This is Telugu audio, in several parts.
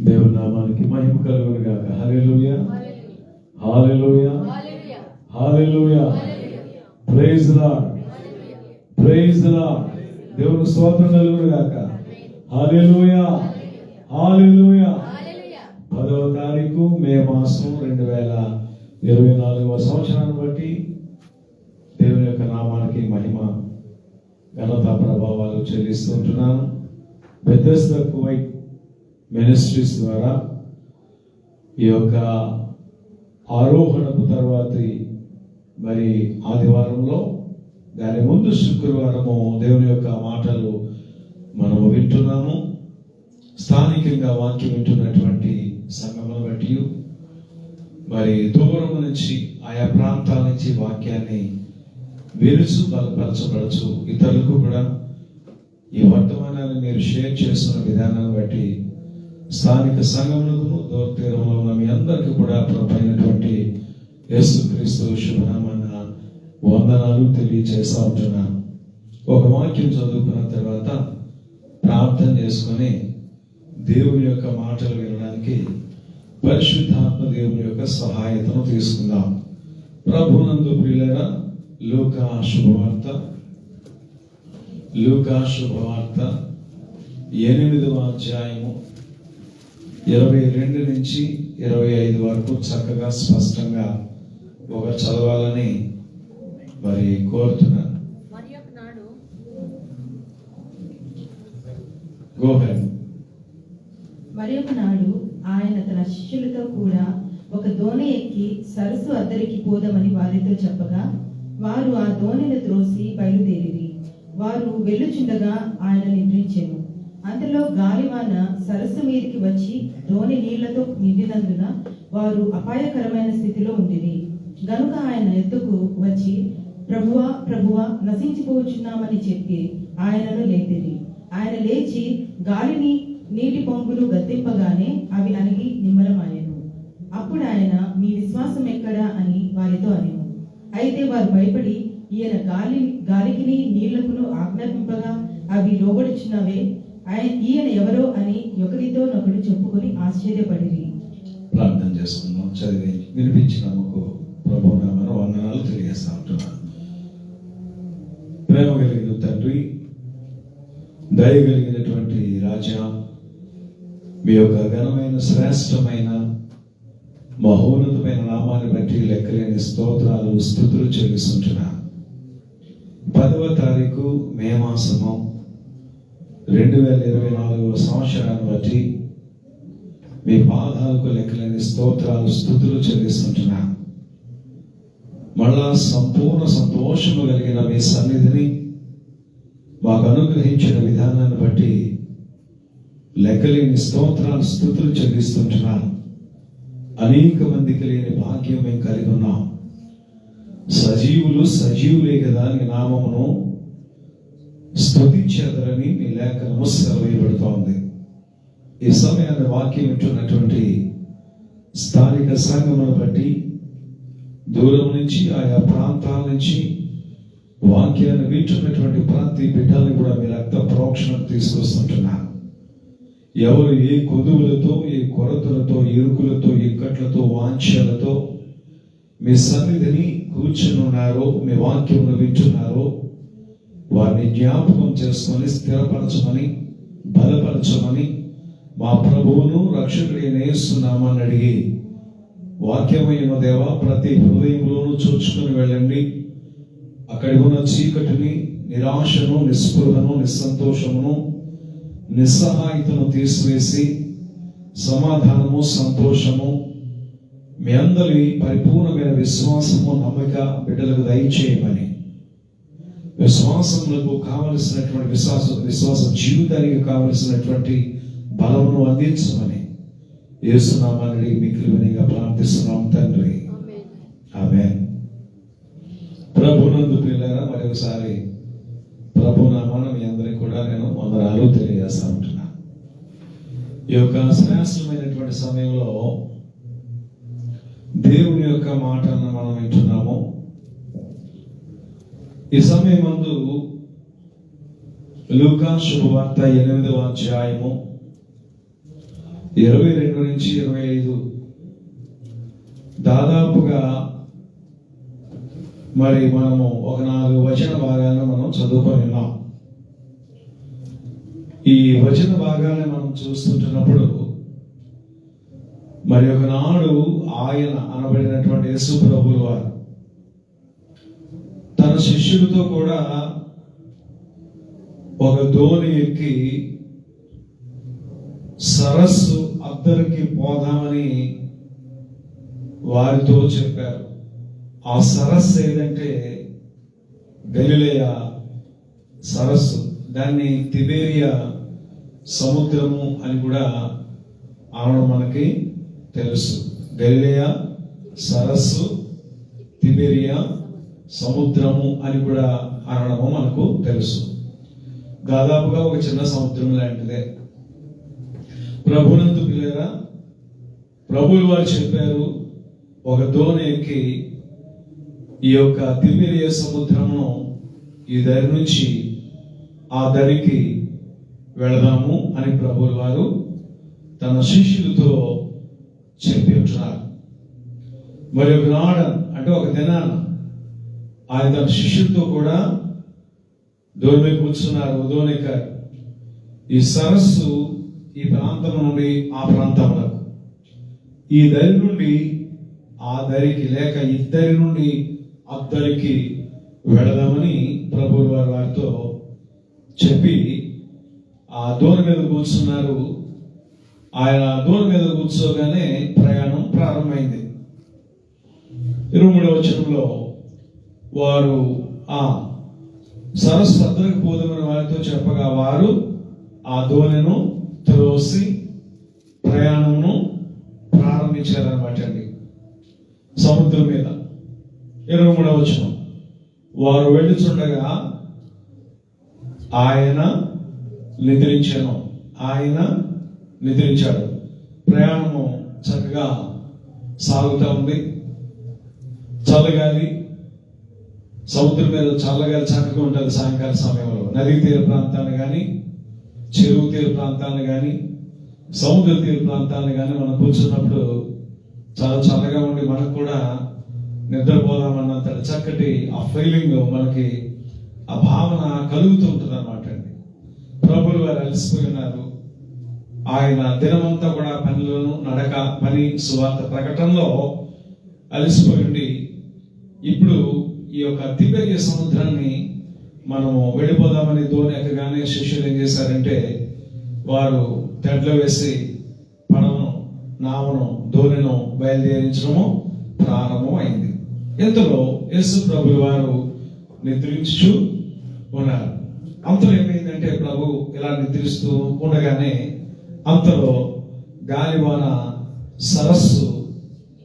దేవుని నామానికి మహిమ కలుగును గాక. Hallelujah, hallelujah, hallelujah. Praise the Lord, praise the Lord. దేవుని స్తోత్రం కలుగును గాక. హల్లెలూయా, హల్లెలూయా. 10వ తారీఖు మే మాసం 2024వ సంవత్సరాన్ని బట్టి దేవుని యొక్క నామానికి మహిమ ఘనత ప్రభావాలు చెల్లిస్తూ ఉంటున్నాను. బెథెస్దా కువైట్ మినిస్ట్రీస్ ద్వారా ఈ యొక్క ఆరోహణపు తర్వాతి మరి ఆదివారంలో, దాని ముందు శుక్రవారము దేవుని యొక్క మాటలు మనము వింటున్నాము. స్థానికంగా వాక్యం వింటున్నటువంటి సంఘమును బట్టి మరి దూరం నుంచి ఆయా ప్రాంతాల నుంచి వాక్యాన్ని విరుచు బలపరచబడచ్చు. ఇతరులకు కూడా ఈ వర్తమానాన్ని మీరు షేర్ చేస్తున్న విధానాన్ని బట్టి స్థానిక సంఘములకు దూరతీరంలో ఉన్న మీ అందరికీ కూడా ప్రభువైనటువంటి యేసుక్రీస్తు శుభనామాన వందనాలు తెలియజేస్తూ ఉంటున్నాను. ఒక వాక్యం చదువుకున్న తర్వాత ప్రార్థన చేసుకొని దేవుని యొక్క మాటలు వినడానికి పరిశుద్ధాత్మ దేవుని యొక్క సహాయతను తీసుకుందాం. ప్రభునందు ప్రియులైన లూకా శుభవార్త 8వ అధ్యాయము 22 నుంచి 25 వరకు చక్కగా స్పష్టంగా ఒక చదవాలని మరి కోరుతున్నాను. మరి ఒకనాడు ఆయన తన శిష్యులతో కూడా ఒక దోణి ఎక్కి సరస్సు అద్దరికి పోదామని వారితో చెప్పగా, వారు ఆ దోణిని త్రోసి బయలుదేరిరి. వారు వెళ్ళుచుండగా ఆయన నిద్రించెను. అంతలో గాలివాన సరస్సు మీదకి వచ్చి దోణి నీళ్లతో నిండినందున వారు అపాయకరమైన స్థితిలో ఉండిరి. గనుక ఆయన ఎద్దుకు వచ్చి, ప్రభువా ప్రభువా, నశించిపోవచ్చున్నామని చెప్పి ఆయనను లేపిరి. ఆయన లేచి గాలిని నీటి పొంగులు గద్దింపగానే అవి అణిగి నిమ్మలమాయెను. అప్పుడు ఆయన, మీ విశ్వాసం ఎక్కడా అని వారితో అనెను. అయితే వారు భయపడి, ఈయన గాలికిని నీళ్లకును ఆజ్ఞాపింపగా అవి లోబడుచున్నవే, ఈయన ఎవరో అని ఒకరితో ఒకరు చెప్పుకొని ఆశ్చర్యపడిరి. ప్రార్థన చేసుకుందాం. చదివి వినిపించినందుకు ప్రభువు నామమున వందనాలు తెలియజేస్తా ఉంటున్నాను. ప్రేమ కలిగిన తండ్రి, దయ కలిగినటువంటి రాజా, మీ యొక్క ఘనమైన శ్రేష్టమైన మహోన్నతమైన నామాన్ని బట్టి లెక్కలేని స్తోత్రాలు స్తుతులు చెల్లిస్తుంటున్నాను. 10వ తారీఖు మే మాసము 2024వ సంవత్సరాన్ని బట్టి మీ పాదాలకు లెక్కలేని స్తోత్రాలు స్తుతులు చెల్లిస్తుంటున్నాను. మళ్ళా సంపూర్ణ సంతోషము కలిగిన మీ సన్నిధిని మాకు అనుగ్రహించిన విధానాన్ని బట్టి లెక్కలేని స్తోత్రాలు స్తుతులు చెల్లిస్తుంటున్నాను. అనేక మందికి లేని భాగ్యం మేము కలిగి ఉన్నాం. సజీవులే కదా నీ నామమును స్తుతించెదరని మీ లేఖనము సెలవేయబడుతోంది. ఈ సమయాన్ని వాక్యం వింటున్నటువంటి స్థానిక సంఘమును బట్టి దూరం నుంచి ఆయా ప్రాంతాల నుంచి వాక్యాన్ని వింటున్నటువంటి ప్రతి బిడ్డల్ని కూడా మీ రక్త ప్రోక్షణకు తీసుకొస్తుంటున్నాను. ఎవరు ఏ కొదువులతో, ఏ కొరతలతో, ఇరుకులతో, ఇక్కట్లతో, వాంఛలతో మీ సన్నిధిని కూర్చుని ఉన్నారో, మీ వాక్యమును వింటున్నారో, వారిని జ్ఞాపకం చేసుకొని స్థిరపరచమని, బలపరచమని మా ప్రభువును రక్షకుడైన యేసు నామమున అడిగి, వాక్యమైన దేవ ప్రతి హృదయంలోనూ చూచుకొని వెళ్ళండి. అక్కడి ఉన్న చీకటిని, నిరాశను, నిస్పృహను, నిస్సంతోషమును, నిస్సహాయతను తీసివేసి సమాధానము, సంతోషము, మీ అందరి పరిపూర్ణమైన విశ్వాసము, నమ్మక బిడ్డలకు దయచేయమని, విశ్వాసములకు కావలసినటువంటి విశ్వాస జీవితానికి కావలసినటువంటి బలమును అందించమని యేసు నామమున మిక్కిలి వినయంగా ప్రార్థిస్తున్నాం తండ్రి. ఆమేన్. ప్రభునందు ప్రియులారా, మరి ఒకసారి ప్రభు నామమున మీ అందరికీ కూడా నేను వందనాలు తెలియజేస్తా ఉంటున్నాను. ఈ యొక్క శ్రేష్టమైనటువంటి సమయంలో దేవుని యొక్క మాటలను మనం వింటున్నాము. ఈ సమయం మందు లూకా శుభవార్త 8వ అధ్యాయము 22 నుంచి 25 దాదాపుగా మరి మనము ఒక 4 వచన భాగాలను మనం చదువుకొని ఉన్నాం. ఈ వచన భాగాన్ని మనం చూస్తుంటున్నప్పుడు మరి ఒకనాడు ఆయన అనబడినటువంటి యేసు ప్రభువు వారు తన శిష్యులతో కూడా ఒక దోణి ఎక్కి సరస్సు అద్దరికి పోదామని వారితో చెప్పారు. ఆ సరస్సు ఏదంటే గలిలయ సరస్సు, దాన్ని తిబేరియా సముద్రము అని కూడా అనడం మనకి తెలుసు. గలిలయ సరస్సు, తిబేరియా సముద్రము అని కూడా అనడము మనకు తెలుసు. దాదాపుగా ఒక చిన్న సముద్రం లాంటిదే. ప్రభునందు పిల్లరా, ప్రభువులు వారు చెప్పారు, ఒక దోణి ఎక్కి ఈ యొక్క తిబేరియా సముద్రమును ఈ దరి నుంచి ఆ దరికి వెళదాము అని ప్రభువులు వారు తన శిష్యులతో చెప్పి ఉంటున్నారు. మరి ఒక నాడ అంటే ఒక దినాన ఆయన తన శిష్యులతో కూడా దోణి మీద కూర్చున్నారు, దోణికారు. ఈ సరస్సు ఈ ప్రాంతం నుండి ఆ ప్రాంతములకు, ఈ దరి నుండి ఆ దరికి, లేక ఇద్దరి నుండి అద్దరికి వెళదామని ప్రభువులు వారు వారితో చెప్పి ఆ దోణి మీద కూర్చున్నారు. ఆయన దోణి మీద కూర్చోగానే ప్రయాణం ప్రారంభమైంది. 23వ వచనంలో వారు ఆ సరస్సు అద్దరికి పోదామని వారితో చెప్పగా వారు ఆ దోణిను త్రోసి ప్రయాణమును ప్రారంభించారన్నమాట అండి సముద్రం మీద. 23వ వచనం, వారు వెళ్ళుచుండగా ఆయన నిద్రించాను. ఆయన నిద్రించాడు. ప్రయాణము చక్కగా సాగుతూ ఉంది. చల్లగాలి, సముద్రం మీద చల్లగాలి చక్కగా ఉంటుంది. సాయంకాల సమయంలో నదీ తీర ప్రాంతాన్ని కానీ, చెరువు తీర ప్రాంతాన్ని కానీ, సముద్ర తీర ప్రాంతాన్ని కానీ మనం కూర్చున్నప్పుడు చాలా చల్లగా ఉండి మనకు కూడా నిద్రపోదామన్నంత చక్కటి ఆ ఫీలింగ్ మనకి, ఆ భావన కలుగుతూ ఉంటుంది అన్నమాట అండి. ప్రభువులు వారు అలసిపోయి ఉన్నారు. ఆయన దినమంతా కూడా పనిలోను, నడక, పని, సువార్త ప్రకటనలో అలసిపోయి ఉండి ఇప్పుడు ఈ యొక్క తిబేరియా సముద్రాన్ని మనము వెళ్ళిపోదామని దోణి ఎక్కగానే శిష్యులు ఏం చేశారంటే వారు తెడ్లు వేసి పడవను, నావను, దోణిను బయలుదేరించడము ప్రారంభం అయింది. ఇంతలో యేసు ప్రభువు వారు నిద్రించు ఉన్నారు. అంతలో ఏమైందంటే ప్రభు ఇలా నిద్రిస్తూ ఉండగానే అంతలో గాలివాన సరస్సు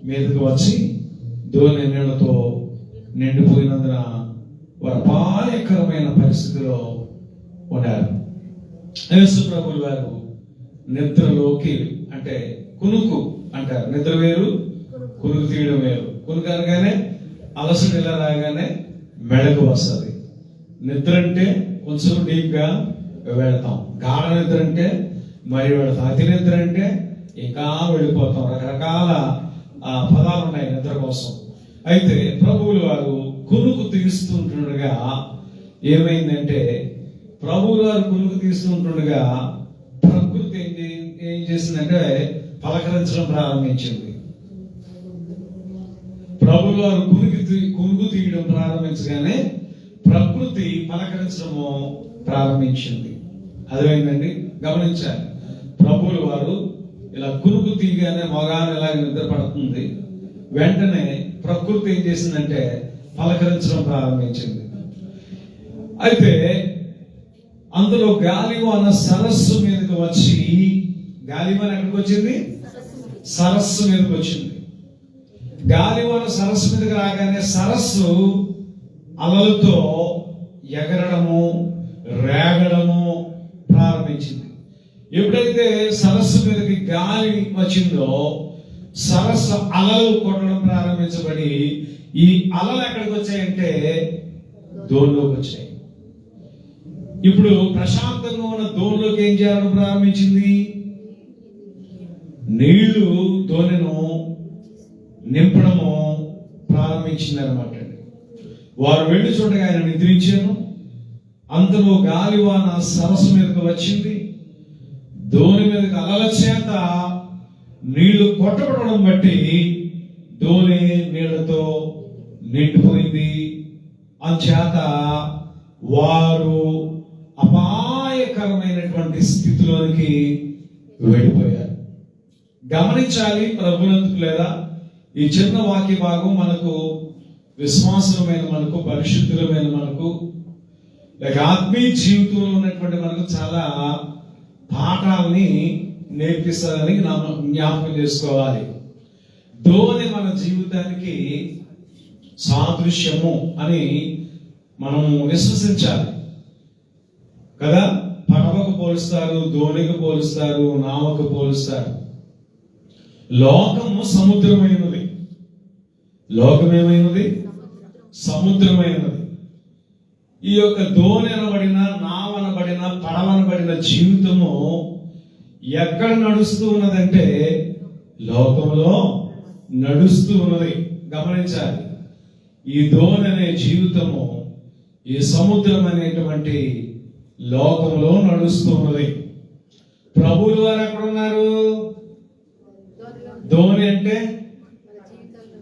మీదకు వచ్చి దోణి నీళ్లతో నిండిపోయినందున వారు అపాయకరమైన పరిస్థితిలో ఉన్నారు. యేసు ప్రభువు వారు నిద్రలోకి, అంటే కునుకు అంటారు, నిద్ర వేరు, కునుకు తీయడం వేరు. కునుకు అనగానే అలసట ఇలా రాగానే మెడకు వస్తుంది. నిద్ర అంటే కొంచెం డీప్ గా వెళతాం. గాఢ నిద్ర అంటే మరి వెళతాం. అతి నిద్ర అంటే ఇంకా వెళ్ళిపోతాం. రకరకాల పదాలు ఉన్నాయి నిద్ర కోసం. అయితే ప్రభువులు వారు కునుకు తీస్తుంటుండగా ఏమైందంటే, ప్రభువులు వారు కునుకు తీస్తుంటుండగా ప్రకృతి ఏం చేసిందంటే పలకరించడం ప్రారంభించింది. ప్రభువులు వారు కునుకు తీయడం ప్రారంభించగానే ప్రకృతి పలకరించడము ప్రారంభించింది. అదేమైందండి, గమనించాలి. ప్రభువులు వారు ఇలా కునుకు తీయగానే మొగాను ఇలాగ నిద్ర పడుతుంది. వెంటనే ప్రకృతి ఏం చేసిందంటే పలకరించడం ప్రారంభించింది. అయితే అందులో గాలివాన సరస్సు మీదకి వచ్చి, గాలివాన ఎక్కడికి వచ్చింది? సరస్సు మీదకి వచ్చింది. గాలివాన సరస్సు మీదకి రాగానే సరస్సు అలలతో ఎగరడము, రేగడము ప్రారంభించింది. ఎప్పుడైతే సరస్సు మీదకి గాలి వచ్చిందో సరస్సు అలలు కొట్టడం ప్రారంభించబడి, ఈ అలలు ఎక్కడికి వచ్చాయంటే దోణిలోకి వచ్చాయి. ఇప్పుడు ప్రశాంతంగా ఉన్న దోణిలోకి ఏం చేయడం ప్రారంభించింది? నీళ్లు దోణిను నింపడము ప్రారంభించిందనమాట. వారు వెళ్ళి చూడగా ఆయన నిద్రించాను. అంతలో గాలివాన సరస్సు మీదకు వచ్చింది. దోణి మీదకి అలల చేత నీళ్లు కొట్టబడడం బట్టి దోణి నీళ్లతో నిండిపోయింది. అంచేత వారు అపాయకరమైనటువంటి స్థితిలోనికి వెళ్ళిపోయారు. గమనించాలి ప్రభునందుకు, లేదా ఈ చిన్న వాక్య భాగం మనకు విశ్వాసమైన మనకు, పరిశుద్ధులమైన మనకు, లేక ఆత్మీయ జీవితంలో ఉన్నటువంటి మనకు చాలా పాఠాలని నేర్పిస్తారని జ్ఞాపకం చేసుకోవాలి. దోణి మన జీవితానికి సాదృశ్యము అని మనము విశ్వసించాలి కదా. పడవకు పోలుస్తారు, దోణికి పోలుస్తారు, నావకు పోలుస్తారు. లోకము సముద్రమైనది. లోకమేమైనది? సముద్రమైనది. ఈ యొక్క దోణి అనబడిన, నావనబడిన, పడవనబడిన జీవితము ఎక్కడ నడుస్తూ ఉన్నదంటే లోకంలో నడుస్తూ ఉన్నది. గమనించాలి. ఈ దోణి అనే జీవితము ఈ సముద్రం అనేటువంటి లోకంలో నడుస్తూ ఉన్నది. ప్రభువుల వారు ఎక్కడ ఉన్నారు? దోణి అంటే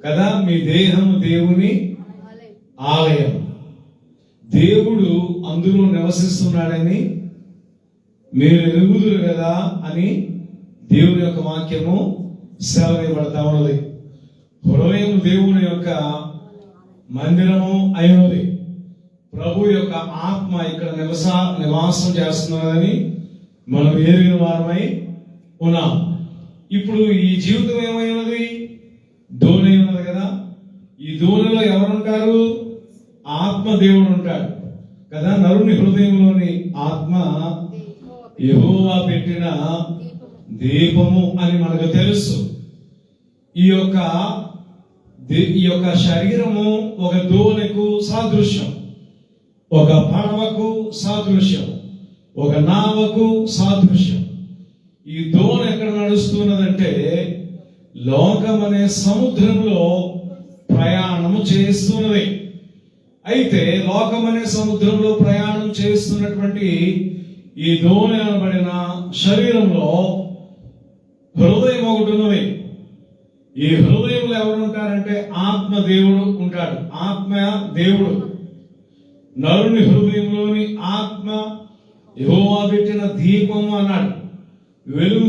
కదా, మీ దేహము దేవుని ఆలయం. దేవుడు అందులో నివసిస్తున్నాడని మీరు ఎరుగుదురు కదా అని దేవుని యొక్క వాక్యము సెలవివ్వబడతా ఉన్నది. హృదయం దేవుని యొక్క మందిరము అయినది. ప్రభు యొక్క ఆత్మ ఇక్కడ నివాసం చేస్తున్నదని మనం ఎరిగిన వారమై ఉన్నాం. ఇప్పుడు ఈ జీవితం ఏమైనది? దోణి ఉన్నది కదా. ఈ దోణిలో ఎవరుంటారు? ఆత్మ దేవుడు ఉంటాడు కదా. నరుని హృదయంలోని ఆత్మ యెహోవా పెట్టిన దీపము అని మనకు తెలుసు. ఈ యొక్క శరీరము ఒక దోణికు సాదృశ్యం, ఒక పడవకు సాదృశ్యం, ఒక నావకు సాదృశ్యం. ఈ దోణి ఎక్కడ నడుస్తున్నదంటే లోకం అనే సముద్రంలో ప్రయాణము చేస్తున్నది. అయితే లోకం అనే సముద్రంలో ప్రయాణం చేస్తున్నటువంటి ఈ దోణి అనబడిన శరీరంలో హృదయం ఒకటి ఉన్నది. ఈ హృదయంలో ఎవరు ఉంటారంటే ఆత్మ దేవుడు ఉంటాడు. ఆత్మ దేవుడు. నరుని హృదయంలోని ఆత్మ యెహోవా పెట్టిన దీపము అన్నాడు. వెలుగు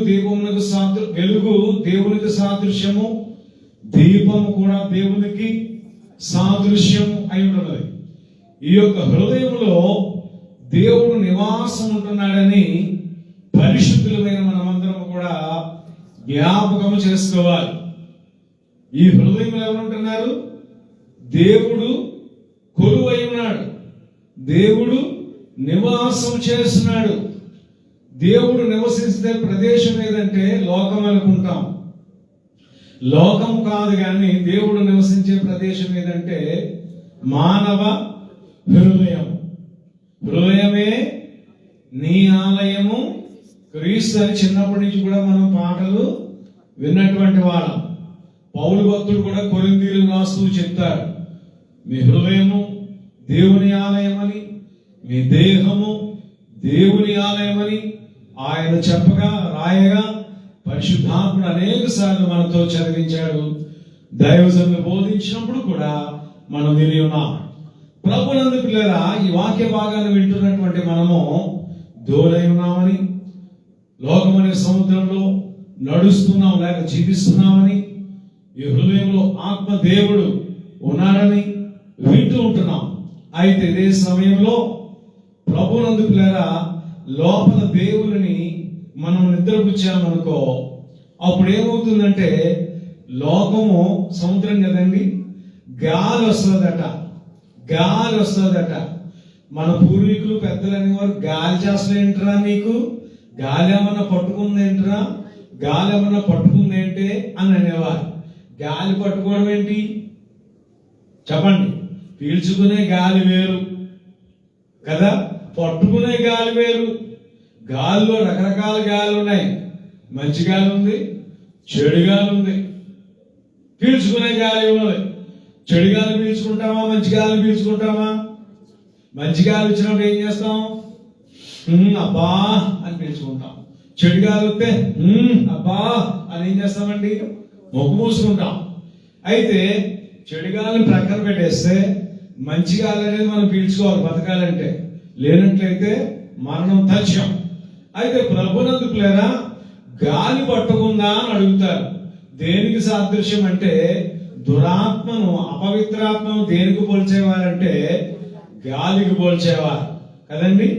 దేవునికి సాదృశ్యము, దీపము కూడా దేవునికి సాదృశ్యము అయి ఉంటున్నది. ఈ యొక్క హృదయంలో దేవుడు నివాసం ఉంటున్నాడని పరిశుద్ధులమైన మనమందరం కూడా జ్ఞాపకము చేసుకోవాలి. ఈ హృదయంలో ఎవరుంటున్నారు? దేవుడు కొలువై ఉన్నాడు. దేవుడు నివాసం చేస్తున్నాడు. దేవుడు నివసిస్తే ప్రదేశం ఏదంటే లోకం అనుకుంటాం. లోకం కాదు, కానీ దేవుడు నివసించే ప్రదేశం ఏదంటే మానవ హృదయం. హృదయమే నీ ఆలయము క్రీస్తు అని చిన్నప్పటి నుంచి కూడా మనం పాటలు విన్నటువంటి వాళ్ళం. పౌలు భక్తుడు కూడా కొరింథీయులకు రాస్తూ చెప్తాడు, మీ హృదయము దేవుని ఆలయమని, మీ దేహము దేవుని ఆలయమని ఆయన చెప్పగా రాయగా పరిశుద్ధాత్ముడు అనేక సార్లు మనతో చదివించాడు. దైవజనులు బోధించినప్పుడు కూడా మనం విని ఉన్నాం. ప్రభునందు పిల్లరా, ఈ వాక్య భాగాన్ని వింటున్నటువంటి మనము దోణై ఉన్నామని, లోకమనే సముద్రంలో నడుస్తున్నాం లేక జీవిస్తున్నామని, ఈ హృదయంలో ఆత్మ దేవుడు ఉన్నాడని వింటూ ఉంటున్నాం. అయితే ఇదే సమయంలో ప్రభునందు పిల్లరా, లోపల దేవుని మనం నిద్రపుచ్చామనుకో, అప్పుడు ఏమవుతుందంటే లోకము సముద్రం కదండి, గాలి వస్తుందట. మన పూర్వీకులు పెద్దలు అనేవారు, గాలి చేస్తలేంటరా నీకు, గాలి ఏమన్నా పట్టుకుందేంటరా, గాలి ఏమన్నా పట్టుకుందేంటే అని అనేవారు. గాలి పట్టుకోవడం ఏంటి చెప్పండి? పీల్చుకునే గాలి వేరు కదా, పట్టుకునే గాలి వేరు. గాలిలో రకరకాల గాలి ఉన్నాయి. మంచి గాలి ఉంది, చెడు గాలి ఉంది, పీల్చుకునే గాలి ఉన్నది. చెడు గాలి పీల్చుకుంటామా, మంచి గాలి పీల్చుకుంటామా? మంచి గాలి వచ్చినప్పుడు ఏం చేస్తాం? అబ్బా అని పీల్చుకుంటాం. చెడు గాలి వస్తే అబ్బా అని ఏం చేస్తామండి? మొక్కు మూసుకుంటాం. అయితే చెడు గాలిని ప్రక్కన పెట్టేస్తే మంచి గాలి అనేది మనం పీల్చుకోవాలి బతకాలంటే. లేనట్లయితే మరణం తథ్యం. అయితే ప్రభునందు ప్రియులారా, గాలి పట్టుకుందా అని అడుగుతారు. దేనికి సాదృశ్యం అంటే, దురాత్మను, అపవిత్రాత్మను దేనికి పోల్చేవారంటే గాలికి పోల్చేవారు కదండి.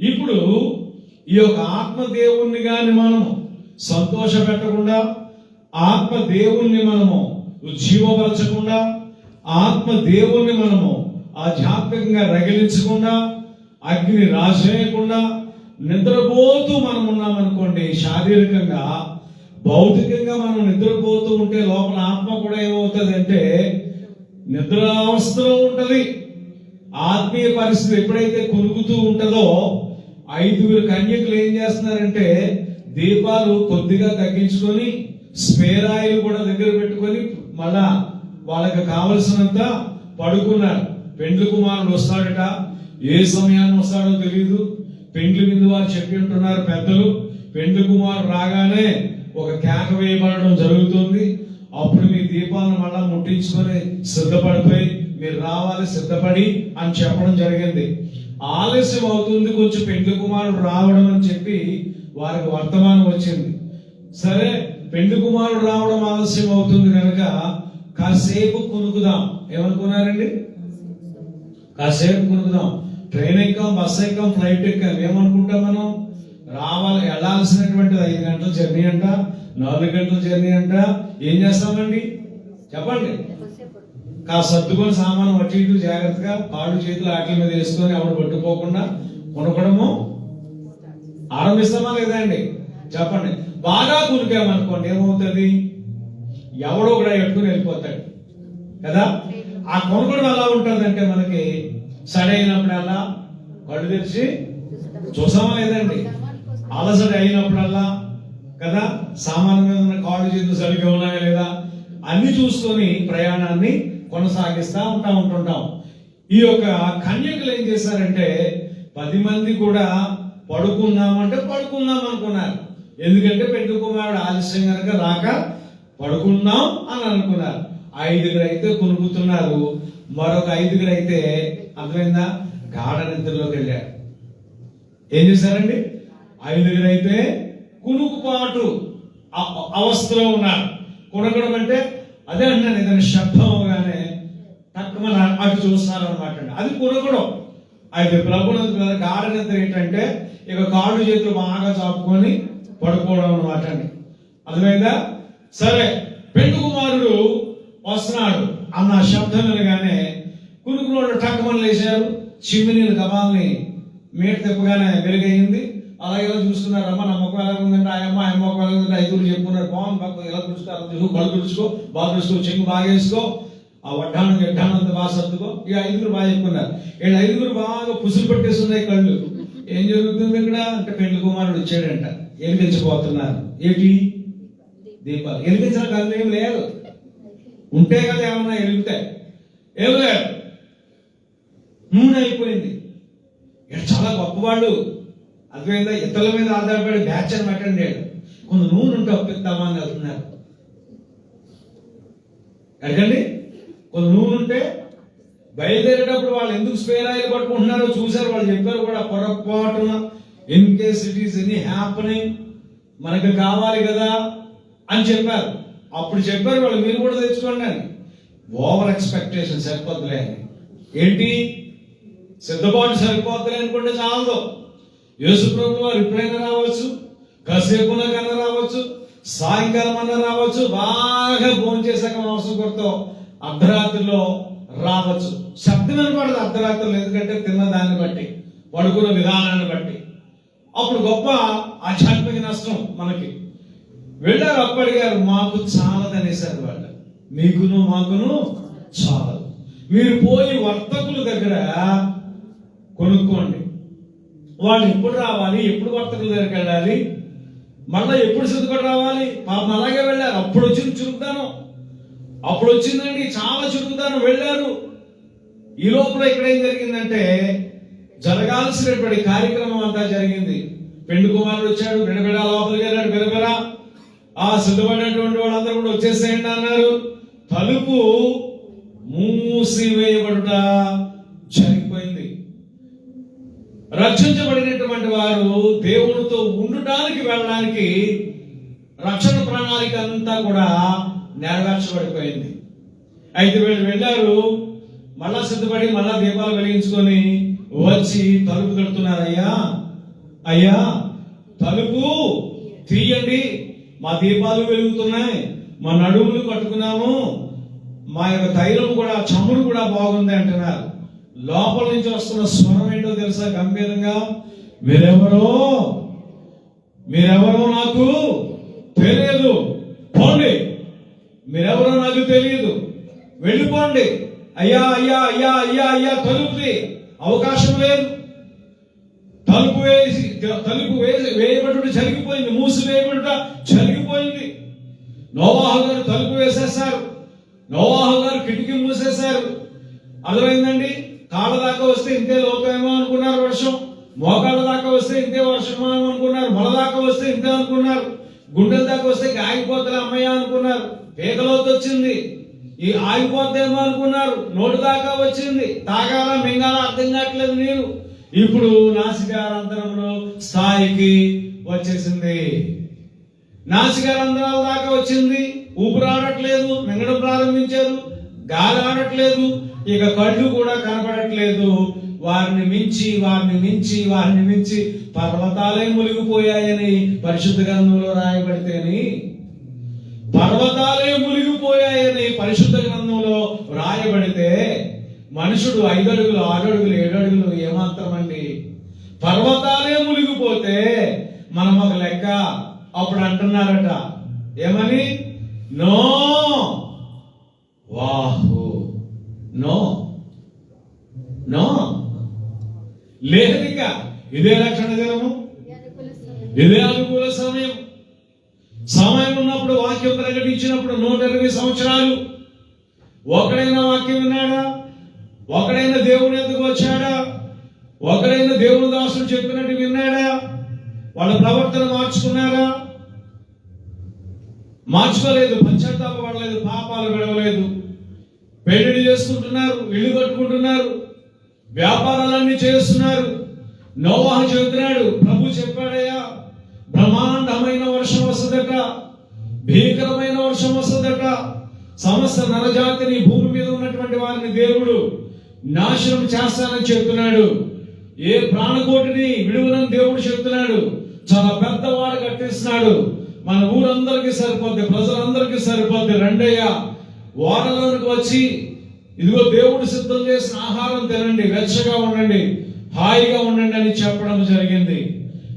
ఇప్పుడు ఈ యొక్క ఆత్మ దేవుణ్ణి గాని మనము సంతోష పెట్టకుండా, ఆత్మ దేవుణ్ణి మనము ఉజ్జీవపరచకుండా, ఆత్మ దేవుణ్ణి మనము ఆధ్యాత్మికంగా రగిలించకుండా, అగ్ని రాసేయకుండా నిద్రపోతూ మనం ఉన్నామనుకోండి, శారీరకంగా భౌతికంగా మనం నిద్రపోతూ ఉంటే లోపల ఆత్మ కూడా ఏమవుతుంది అంటే నిద్రావస్థలో ఉంటది. ఆత్మీయ పరిస్థితి ఎప్పుడైతే కొనుగుతూ ఉంటుందో, 5 కన్యకులు ఏం చేస్తున్నారంటే దీపాలు కొద్దిగా తగ్గించుకొని స్పేర్ ఆయిల్ కూడా దగ్గర పెట్టుకొని మళ్ళా వాళ్ళకి కావలసినంత పడుకున్నారు. పెండ్లి కుమారుడు వస్తాడట, ఏ సమయాన్ని వస్తాడో తెలియదు. పెండ్లి విందు వారు చెప్పి ఉంటున్నారు పెద్దలు. పెండ్లి కుమారుడు రాగానే ఒక కేక వేయబడడం జరుగుతుంది. అప్పుడు మీ దీపాలను మళ్ళా ముట్టించుకొని సిద్ధపడిపోయి మీరు రావాలి, సిద్ధపడి అని చెప్పడం జరిగింది. ఆలస్యం అవుతుంది కొంచెం పెండ్లి కుమారుడు రావడం అని చెప్పి వారికి వర్తమానం వచ్చింది. సరే, పెండ్లి కుమారుడు రావడం ఆలస్యం అవుతుంది కనుక కాసేపు కొనుక్కుదాం. ఏమనుకున్నారండి? కాసేపు కొనుక్కుదాం. ట్రైన్ ఎక్కాం, బస్ ఎక్కాం, ఫ్లైట్ ఎక్కాం. ఏమనుకుంటాం మనం? రావాలి, వెళ్ళాల్సినటువంటిది 5 గంటల జర్నీ అంట, 4 గంటల జర్నీ అంట. ఏం చేస్తామండి చెప్పండి? సర్దుకొని సామాను అటు ఇటు జాగ్రత్తగా కాళ్ళు చేతులు ఆటల మీద వేసుకొని ఆవిడ పట్టుకోకుండా కొనుక్కడము ఆరంభిస్తామా లేదా అండి? చెప్పండి. బాగా కొనుక్కామనుకోండి ఏమవుతుంది? ఎవడో కూడా ఎట్టుకుని వెళ్ళిపోతాడు కదా. ఆ కొనుక్కడం ఎలా ఉంటుందంటే మనకి సడైనప్పుడల్లా కళ్ళు తెరిచి చూసామా లేదండి? అలసట అయినప్పుడల్లా కదా, సామాన్ మీద ఉన్న కాళ్ళు చేతులు సరిగ్గా ఉన్నాయా లేదా అన్ని చూసుకొని ప్రయాణాన్ని కొనసాగిస్తా ఉంటుంటాం. ఈ యొక్క కన్యకులు ఏం చేశారంటే 10 మంది కూడా పడుకుందామంటే పడుకుందాం అనుకున్నారు. ఎందుకంటే పెండ్లి కుమారుడు ఆలస్యం కనుక రాక పడుకుందాం అని అనుకున్నారు. 5 అయితే కొనుక్కుతున్నారు, మరొక 5 అయితే అర్థమైందా గాఢ నిద్రలోకి వెళ్ళారు. ఏం చేశారండి? 5 అయితే కునుకుపాటు అవస్థలో ఉన్నారు. కొనగడం అంటే అదే అంటున్నాను, ఏదైనా శబ్దం అవగానే తక్కువ అటు చూస్తున్నారు అనమాట. అది కొనగడం. అయితే ప్రభునందు గాఢ నిద్ర ఏంటంటే ఇక కాళ్ళు చేతులు బాగా చాపుకొని పడుకోవడం అనమాట అండి. అర్థమైందా? సరే, పెండు కుమారుడు వస్తున్నాడు అన్న శబ్దం వినగానే కునుకునోళ్ళు టక్కుమని లేచారు. చిమ్మినీళ్ళు గబాల్ని మేట తిప్పగానే వెలుగయింది. అలాగే చూస్తున్నారు. అమ్మ నా మొక్క ఎలా ఉందంటే ఆయమ్మ మొక్క ఎలా ఉందంటే 5 చెప్పుకున్నారు. బాగుంది, పక్క ఎలా తుడుచుకో, అలా తుడుచుకో, కళ్ళు తుడుచుకో, బాగా తుడుచుకో, చెంగు బాగా వేసుకో, ఆ వడ్డానం గడ్డానం అంతా బాగా సర్దుకో. ఇక 5 బాగా చెప్పుకున్నారు. వీళ్ళు 5 బాగా పుసులు పెట్టేస్తున్నాయి కళ్ళు. ఏం జరుగుతుంది ఇక్కడ అంటే పెండ్లి కుమారుడు వచ్చాడంట. వెలిగించబోతున్నారు. ఏంటి? దీపాలు. వెలిగించిన కళ్ళు ఏం లేదు. ఉంటే కదా ఏమన్నా వెలుగుతాయి, ఏం లేదు. నూనె అయిపోయింది. ఇక్కడ చాలా గొప్పవాళ్ళు. అర్థమైందా? ఇతరుల మీద ఆధారపడి బ్యాచ్ అని పెట్టండి. కొంత నూనె ఉంటే ఒప్పిస్తామా అని వెళ్తున్నారు. అడగండి, కొంత నూనె ఉంటే బయలుదేరేటప్పుడు వాళ్ళు ఎందుకు స్పేర్ ఆయిల్ పట్టుకుంటున్నారో చూసారు. వాళ్ళు చెప్పారు కూడా, పొరపాటున in case it is any happening మనకు కావాలి కదా అని చెప్పారు. అప్పుడు చెప్పారు వాళ్ళు, మీరు కూడా తెచ్చుకోండి అని. ఓవర్ ఎక్స్పెక్టేషన్ సరిపోతులే అని. ఏంటి సిద్ధపాటు సరిపోతులే అనుకుంటే చాలదు. యేసు ప్రభువు వారు ఎప్పుడైనా రావచ్చు, కాసేపు కన్నా రావచ్చు, సాయంకాలం అన్నా రావచ్చు, బాగా భోజనం చేశాక అవసరం కొరతో అర్ధరాత్రిలో రావచ్చు. శబ్దం వినపడదు అర్ధరాత్రిలో, ఎందుకంటే తిన్న దాన్ని బట్టి, పడుకున్న విధానాన్ని బట్టి. అప్పుడు గొప్ప ఆధ్యాత్మిక నష్టం మనకి. వెళ్ళారు, అప్పటిగారు మాకు చాలదనేసారు వాళ్ళు. మీకును మాకును చాలదు. మీరు పోయి వర్తకుల దగ్గర కొనుక్కోండి. వాళ్ళు ఎప్పుడు రావాలి, ఎప్పుడు వర్తకుల దగ్గరికి వెళ్ళాలి, మళ్ళీ ఎప్పుడు సిద్ధపడి రావాలి? పాపం అలాగే వెళ్ళారు. అప్పుడు వచ్చింది చురుకుతాను, అప్పుడు వచ్చిందండి చాలా చురుకుతాను, వెళ్ళారు. ఈ లోపల ఇక్కడ ఏం జరిగిందంటే జరగాల్సినటువంటి కార్యక్రమం అంతా జరిగింది. పెండు కుమారుడు వచ్చాడు, బిడబిడ లోపలికి వెళ్ళాడు, బిడబిడ ఆ సిద్ధపడినటువంటి వాళ్ళందరూ కూడా వచ్చేసేయండి అన్నారు. తలుపు మూసివేయబడుట జరిగిపోయింది. రక్షించబడినటువంటి వారు దేవునితో ఉండటానికి వెళ్ళడానికి రక్షణ ప్రణాళిక అంతా కూడా నెరవేర్చబడిపోయింది. అయితే వీళ్ళు వెళ్ళారు, మళ్ళా సిద్ధపడి మళ్ళా దీపాలు వెలిగించుకొని వచ్చి తలుపు కడుతున్నారు. అయ్యా తలుపు తీయండి, మా దీపాలు వెలుగుతున్నాయి, మా నడుములు కట్టుకున్నాము, మా యొక్క తైలం కూడా చమురు కూడా బాగుంది అంటున్నారు. లోపల నుంచి వస్తున్న స్వరం ఏంటో తెలుసా? గంభీరంగా, మీరెవరో నాకు తెలియదు, పోండి, మీరెవరో నాకు తెలియదు, వెళ్ళిపోండి. అయ్యా అయ్యా అయ్యా అయ్యా అయ్యా తలుపుది అవకాశం లేదు. తలుపు వేయబడుట జరిగిపోయింది, మూసివేయబడుట జరిగిపోయింది. నోవాహు గారు తలుపు వేసేశారు, నోవాహు గారు కిటికీ మూసేశారు. అర్థమైందండి? కాళ్ళ దాకా వస్తే ఇంతే లోపేమో అనుకున్నారు వర్షం, మోకాళ్ళ దాకా వస్తే ఇంతే వర్షమో అనుకున్నారు, మొల దాకా వస్తే ఇంతే అనుకున్నారు, గుండెల దాకా వస్తే ఆగిపోతుంది అమ్మయ్య అనుకున్నారు, పేకలోకి వచ్చింది ఈ ఆగిపోతేమో అనుకున్నారు, నోటి దాకా వచ్చింది, తాగాల మింగాల అర్థం కావట్లేదు నీరు. ఇప్పుడు నాసికారంధ్రంలో స్థాయికి వచ్చేసింది, నాసికారంధ్రాల దాకా వచ్చింది, ఊపిరి ఆడట్లేదు, మింగడం ప్రారంభించారు, గాలి ఆడట్లేదు, ఇక కళ్ళు కూడా కనపడట్లేదు. వారిని మించి పర్వతాలే మునిగిపోయాయని పరిశుద్ధ గ్రంథంలో రాయబడితేని, పర్వతాలే మునిగిపోయాయని పరిశుద్ధ గ్రంథంలో రాయబడితే మనుషుడు 5 అడుగులు 6 అడుగులు 7 అడుగులు ఏమాత్రం అండి? పర్వతాలే మునిగిపోతే మనం ఒక లెక్క. అప్పుడు అంటున్నారట ఏమని? నో వాహు, నో నో లేదిక. ఇదే రక్షణ దినము, ఇదే అనుకూల సమయం. సమయం ఉన్నప్పుడు వాక్యం ప్రకటించినప్పుడు 120 సంవత్సరాలు ఒకడైనా వాక్యం విన్నాడా? ఒకడైనా దేవుని ఎదుగు వచ్చాడా? ఒకడైనా దేవుని దాసులు చెప్పినట్టు విన్నాడా? వాళ్ళ ప్రవర్తన మార్చుకున్నారా? మార్చుకోలేదు, పశ్చాత్తాపడలేదు, పాపాలు విడవలేదు, పెళ్లి చేసుకుంటున్నారు, ఇల్లు కట్టుకుంటున్నారు, వ్యాపారాలన్నీ చేస్తున్నారు. నోవాహు చెబుతున్నాడు, ప్రభు చెప్పాడయ్యా బ్రహ్మాండమైన వర్షం వస్తుందట, భీకరమైన వర్షం వస్తుందట, సమస్త నరజాతిని భూమి మీద ఉన్నటువంటి వారిని దేవుడు నాశనం చేస్తానని చెప్తున్నాడు. ఏ ప్రాణకోటిని విడువనని దేవుడు చెప్తున్నాడు. చాలా పెద్దవాడు కట్టిస్తున్నాడు. మన ఊరందరికీ సరిపోద్ది, ప్రజలందరికీ సరిపోద్ది, రండయ్యా వాడలోనికి వచ్చి ఇదిగో దేవుడు సిద్ధం చేసిన ఆహారం తినండి, వెచ్చగా ఉండండి, హాయిగా ఉండండి అని చెప్పడం జరిగింది.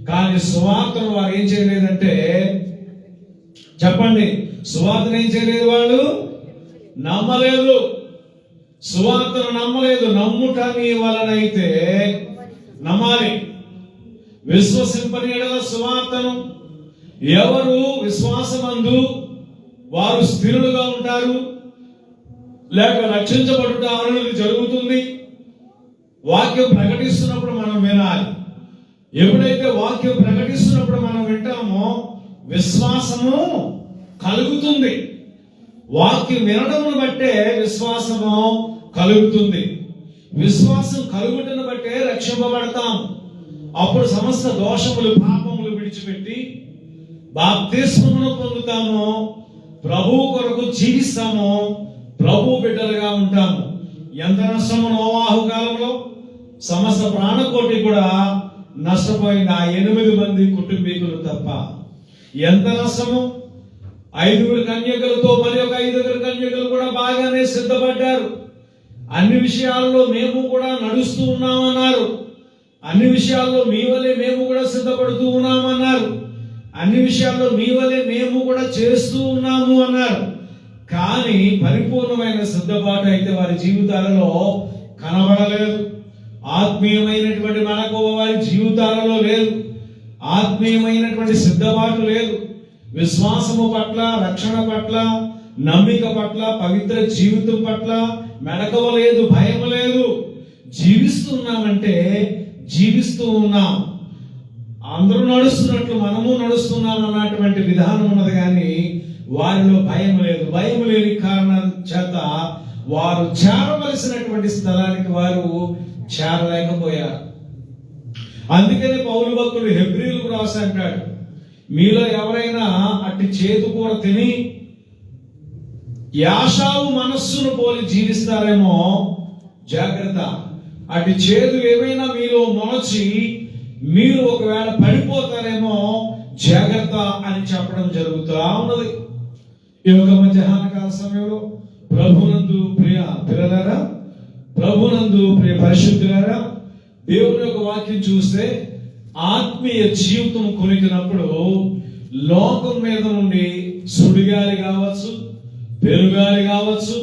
కానీ సువార్తను వారు ఏం చేయలేదంటే, చెప్పండి, సువార్తను ఏం చేయలేదు? వాళ్ళు నమ్మలేదు, సువార్తను నమ్మలేదు. నమ్ముట నీ వలనైతే నమ్మాలి, విశ్వసింపని ఎడల సువార్తను. ఎవరు విశ్వాసమందు వారు స్థిరులుగా ఉంటారు, లేక రక్షించబడుట అనేది జరుగుతుంది. వాక్యం ప్రకటిస్తున్నప్పుడు మనం వినాలి. ఎప్పుడైతే వాక్యం ప్రకటిస్తున్నప్పుడు మనం వింటామో విశ్వాసము కలుగుతుంది. వాక్యం వినడమును బట్టే విశ్వాసము కలుగుతుంది. విశ్వాసం కలుగుటను బట్టే రక్షింపబడతాం. అప్పుడు సమస్త దోషములు పాపములు విడిచిపెట్టి బాప్తిస్మమును పొందుతాము, ప్రభు కొరకు జీవిస్తాము, ప్రభు బిడ్డలుగా ఉంటాము. ఎంత నష్టము నోవాహు కాలంలో సమస్త ప్రాణకోటి కూడా నష్టపోయింది, ఆ 8 మంది కుటుంబీకులు తప్ప. ఎంత నష్టము! 5 కన్యకలతో మరి ఒక 5 కన్యకలు కూడా బాగానే సిద్ధపడ్డారు. అన్ని విషయాల్లో మేము కూడా నడుస్తూ ఉన్నామన్నారు, అన్ని విషయాల్లో మీ వలె మేము కూడా సిద్ధపడుతూ ఉన్నామన్నారు, అన్ని విషయాల్లో మీ వలె మేము కూడా చేస్తూ ఉన్నాము అన్నారు. కానీ పరిపూర్ణమైన సిద్ధపాటు అయితే వారి జీవితాలలో కనబడలేదు. ఆత్మీయమైనటువంటి మనకు వారి జీవితాలలో లేదు. ఆత్మీయమైనటువంటి సిద్ధపాటు లేదు. విశ్వాసము పట్ల, రక్షణ పట్ల, నమ్మిక పట్ల, పవిత్ర జీవితం పట్ల మెడకవ లేదు, భయం లేదు. జీవిస్తున్నామంటే జీవిస్తూ ఉన్నాం, అందరూ నడుస్తున్నట్లు మనము నడుస్తున్నాం అన్నటువంటి విధానం ఉన్నది, కానీ వారిలో భయం లేదు. భయం లేని కారణం చేత వారు చేరవలసినటువంటి స్థలానికి వారు చేరలేకపోయారు. అందుకని పౌలు భక్తుడు హెబ్రీయులకు రాసి అంటాడు, మీలో ఎవరైనా అట్టి చేదు కూర తిని యాషావు మనస్సును పోలి జీవిస్తారేమో జాగ్రత్త. అటు చేదు ఏమైనా మీలో మొలచి మీరు ఒకవేళ పడిపోతారేమో జాగ్రత్త అని చెప్పడం జరుగుతూ ఉన్నది. ఈ యొక్క మధ్యాహ్న కాల సమయంలో ప్రభునందు ప్రియ పిల్లలారా, ప్రభునందు ప్రియ పరిశుద్ధులారా, దేవుని యొక్క వాక్యం చూస్తే ఆత్మీయ జీవితం కొనికినప్పుడు లోకం మీద నుండి సుడిగాలి కావచ్చు, పెనుగాలి కావచ్చు,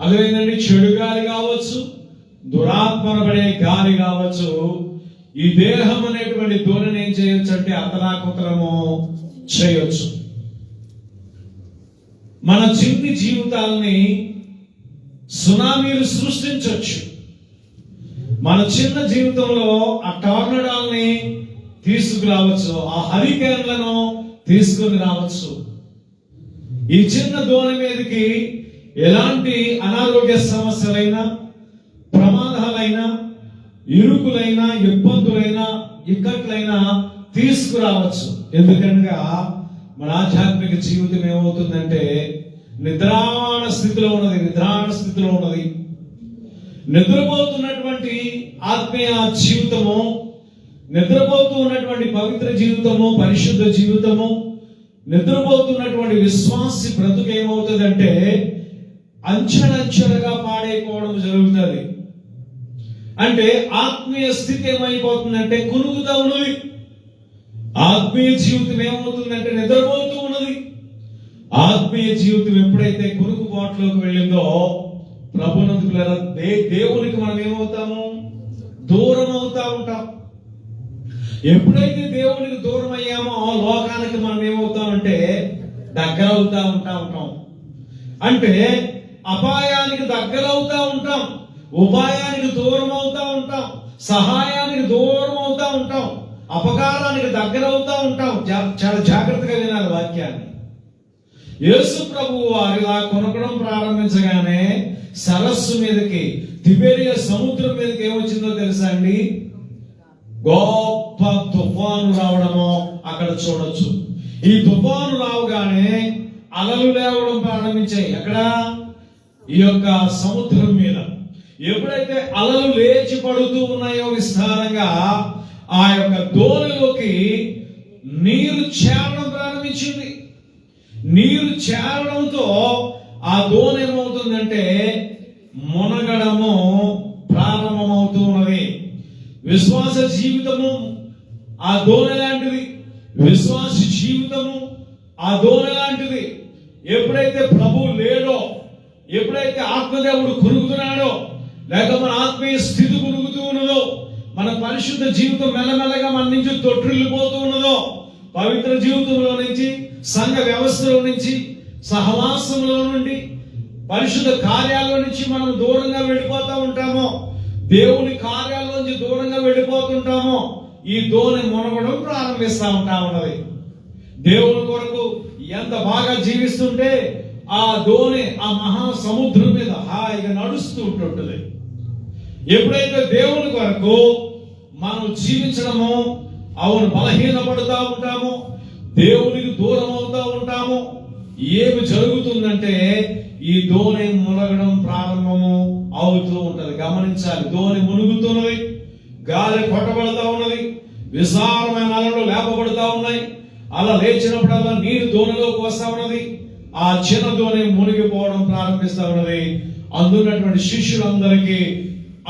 అదేంటండి చెడుగాలి కావచ్చు, దురాత్మనబడే గాలి కావచ్చు, ఈ దేహం అనేటువంటి ధోరణి ఏం చేయొచ్చు అంటే అతలాకుతలము చేయొచ్చు. మన చిన్ని జీవితాలని సునామీలు సృష్టించవచ్చు. మన చిన్న జీవితంలో ఆ టార్నడాల్ని తీసుకురావచ్చు, ఆ హరికేన్లను తీసుకుని రావచ్చు. ఈ చిన్న దోణి మీదకి ఎలాంటి అనారోగ్య సమస్యలైనా, ప్రమాదాలైనా, ఇరుకులైనా, ఇబ్బందులైనా, ఇక్కట్లైనా తీసుకురావచ్చు. ఎందుకనగా మన ఆధ్యాత్మిక జీవితం ఏమవుతుందంటే నిద్రాణ స్థితిలో ఉన్నది. నిద్రపోతున్నటువంటి ఆత్మీయ జీవితము, నిద్రపోతూ ఉన్నటువంటి పవిత్ర జీవితము, పరిశుద్ధ జీవితము, నిద్రపోతున్నటువంటి విశ్వాసి బ్రతుకు ఏమవుతుందంటే అంచెలంచెలుగా పాడైపోవడం జరుగుతుంది. అంటే ఆత్మీయ స్థితి ఏమైపోతుందంటే కునుగుతూ ఉన్నది. ఆత్మీయ జీవితం ఏమవుతుందంటే నిద్రపోతూ ఉన్నది. ఆత్మీయ జీవితం ఎప్పుడైతే కునుకుబాటులోకి వెళ్ళిందో ప్రభునందు పిల్లరా, దేవునికి మనం ఏమవుతాము? దూరం అవుతా ఉంటాం. ఎప్పుడైతే దేవునికి దూరం అయ్యామో లోకానికి మనం ఏమవుతామంటే దగ్గర అవుతా ఉంటాం. అంటే అపాయానికి దగ్గర అవుతా ఉంటాం, ఉపాయానికి దూరం అవుతా ఉంటాం, సహాయానికి దూరం అవుతా ఉంటాం, అపకారానికి దగ్గర అవుతా ఉంటాం. చాలా జాగ్రత్తగా వినాలి వాక్యాన్ని. యేసు ప్రభువు వారు ఆ కొనకడం ప్రారంభించగానే సరస్సు మీదకి, తిబెరియా సముద్రం మీదకి ఏమొచ్చిందో తెలుసా అండి? గొప్ప తుఫాను రావడమో అక్కడ చూడొచ్చు. ఈ తుఫాను రావగానే అలలు లేవడం ప్రారంభించాయి. అక్కడ ఈ యొక్క సముద్రం మీద ఎప్పుడైతే అలలు లేచి పడుతూ ఉన్నాయో విస్తారంగా, ఆ యొక్క దోణిలోకి నీరు చేరడం ప్రారంభించింది. నీరు చేరడంతో ఆ దోణి ఏమవుతుందంటే మునగడము ప్రారంభమవుతూ ఉన్నది. విశ్వాస జీవితము ఆ దోణి లాంటిది. విశ్వాస జీవితము ఆ దోణి లాంటిది. ఎప్పుడైతే ప్రభువు లేడో, ఎప్పుడైతే ఆత్మదేవుడు కురుగుతున్నాడో, లేక మన ఆత్మీయ స్థితి కురుగుతూ ఉన్నదో, మన పరిశుద్ధ జీవితం మెల్లమెల్లగా మన నుంచి తొట్టిల్లిపోతూ ఉన్నదో, పవిత్ర జీవితంలో నుంచి, సంఘ వ్యవస్థలో నుంచి, సహవాసంలో నుండి, పరిశుద్ధ కార్యాల నుంచి మనం దూరంగా వెళ్ళిపోతూ ఉంటామో, దేవుని కార్యాల్లోంచి దూరంగా వెళ్ళిపోతుంటామో, ఈ దోణి మునగడం ప్రారంభిస్తూ ఉన్నది. దేవుని కొరకు ఎంత బాగా జీవిస్తుంటే ఆ దోణి ఆ మహాసముద్రం మీద హాయిగా నడుస్తూ ఉంటుంటుంది. ఎప్పుడైతే దేవుని కొరకు మనం జీవించడమో, అవును బలహీనపడుతూ ఉంటామో, దేవునికి దూరం అవుతూ ఉంటామో, ఏమి జరుగుతుందంటే ఈ దోణి మునగడం ప్రారంభము అవుతూ ఉంటది. గమనించాలి. దోణి మునుగుతున్నది, గాలి కొట్టబడుతూ ఉన్నది, విశాలమైన అలలు లేపబడుతూ ఉన్నాయి. అలా లేచినప్పుడల్లా నీరు దోణిలోకి వస్తా ఉన్నది. ఆ చిన్న దోణి మునిగిపోవడం ప్రారంభిస్తూ ఉన్నది. అందున్నటువంటి శిష్యులందరికీ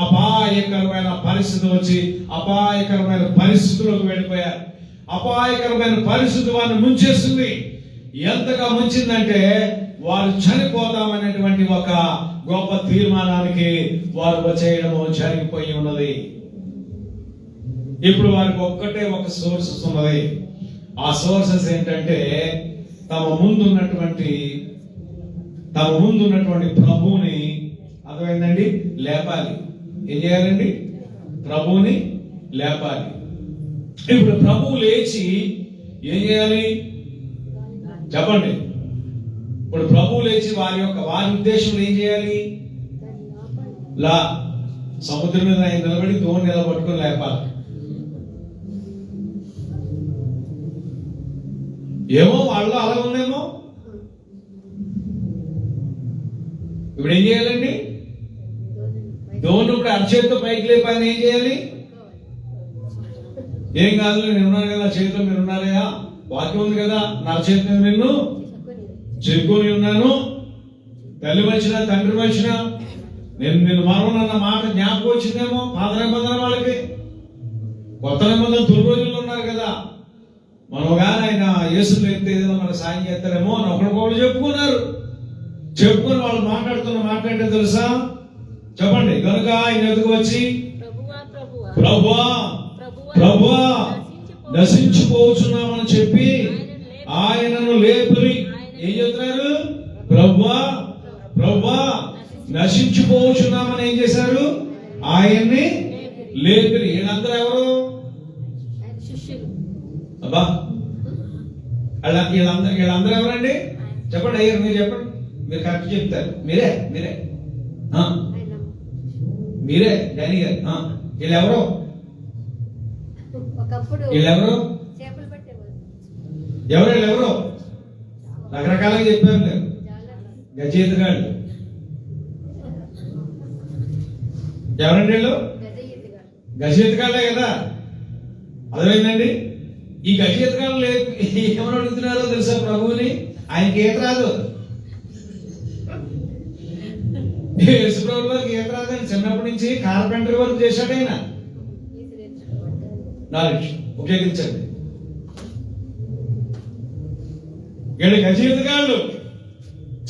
అపాయకరమైన పరిస్థితి వచ్చి అపాయకరమైన పరిస్థితులకు వెళ్ళిపోయారు. అపాయకరమైన పరిస్థితి వారిని ముంచేస్తుంది. ఎంతగా ముంచిందంటే వారు చనిపోతామనేటువంటి ఒక గొప్ప తీర్మానానికి వారు వచ్చేయడము జరిగిపోయి ఉన్నది. ఇప్పుడు వారికి ఒక్కటే ఒక సోర్సెస్ ఉన్నది. ఆ సోర్సెస్ ఏంటంటే తమ ముందున్నటువంటి ప్రభువుని, అర్థమైందండి, లేపాలి. ఏం చేయాలండి? ప్రభువుని లేపాలి. ఇప్పుడు ప్రభువు లేచి ఏం చేయాలి చెప్పండి? ఇప్పుడు ప్రభువు లేచి వారి ఉద్దేశం ఏం చేయాలి? సముద్రం మీద ఆయన నిలబడి దోణి నిలబట్టుకుని లేపాలి. ఏమో వాళ్ళు అలా ఉందేమో. ఇప్పుడు ఏం చేయాలండి? దోణి ఇప్పుడు అరచేతితో పైకి లేపాలని ఏం చేయాలి? ఏం కాదు, నేను ఉన్నాను కదా, చేతిలో మీరు ఉన్నారయ్యా, వాక్యం ఉంది కదా, నా చేతి మీద నిన్ను చెరుకొని ఉన్నాను, తల్లి వచ్చినా తండ్రి వచ్చినా నేను మరణం మాట జ్ఞాపకం వచ్చిందేమో. పాత నిబంధన వాళ్ళకి, కొత్త నిబంధన తొలి రోజుల్లో ఉన్నారు కదా, మనం కానీ ఆయన యేసులు ఎత్తే ఏదైనా మనకు సాయం చేస్తారేమో అని ఒకరికొకరు చెప్పుకొని వాళ్ళు మాట్లాడితే తెలుసా చెప్పండి? కనుక ఆయన ఎదుగు వచ్చి ప్రభువా నశించిపోతున్నామని చెప్పి ఆయనను లేపురి. ఏం చెప్తున్నారు? ప్రభువా నశించిపోతున్నామని ఏం చేశారు? ఆయన్ని లేపిరి. వీళ్ళందరూ ఎవరు? అబ్బా, వీళ్ళందరూ ఎవరండి చెప్పండి? అయ్యారు మీరు చెప్పండి, మీరు కరెక్ట్ చెప్తారు. మీరే డానీ గారు. వీళ్ళెవరు? వీళ్ళెవరు? రకరకాలుగా చెప్పారు మీరు. గజేతగాళ్ళు ఎవరండి? వీళ్ళు గజేతగాళ్ళే కదా, అర్థమైందండి? ఈ గజేతగాళ్ళు ఏమని అడుగుతున్నారో తెలుసా ప్రభువుని? ఆయనకి ఈత రాదు. యేసుప్రభు వారికి ఈత రాదని చిన్నప్పటి నుంచి కార్పెంటర్ వరకు చేశాడు ఆయన. నాలెడ్జ్ ఉపయోగించండి. వీళ్ళు గజేతగాళ్ళు,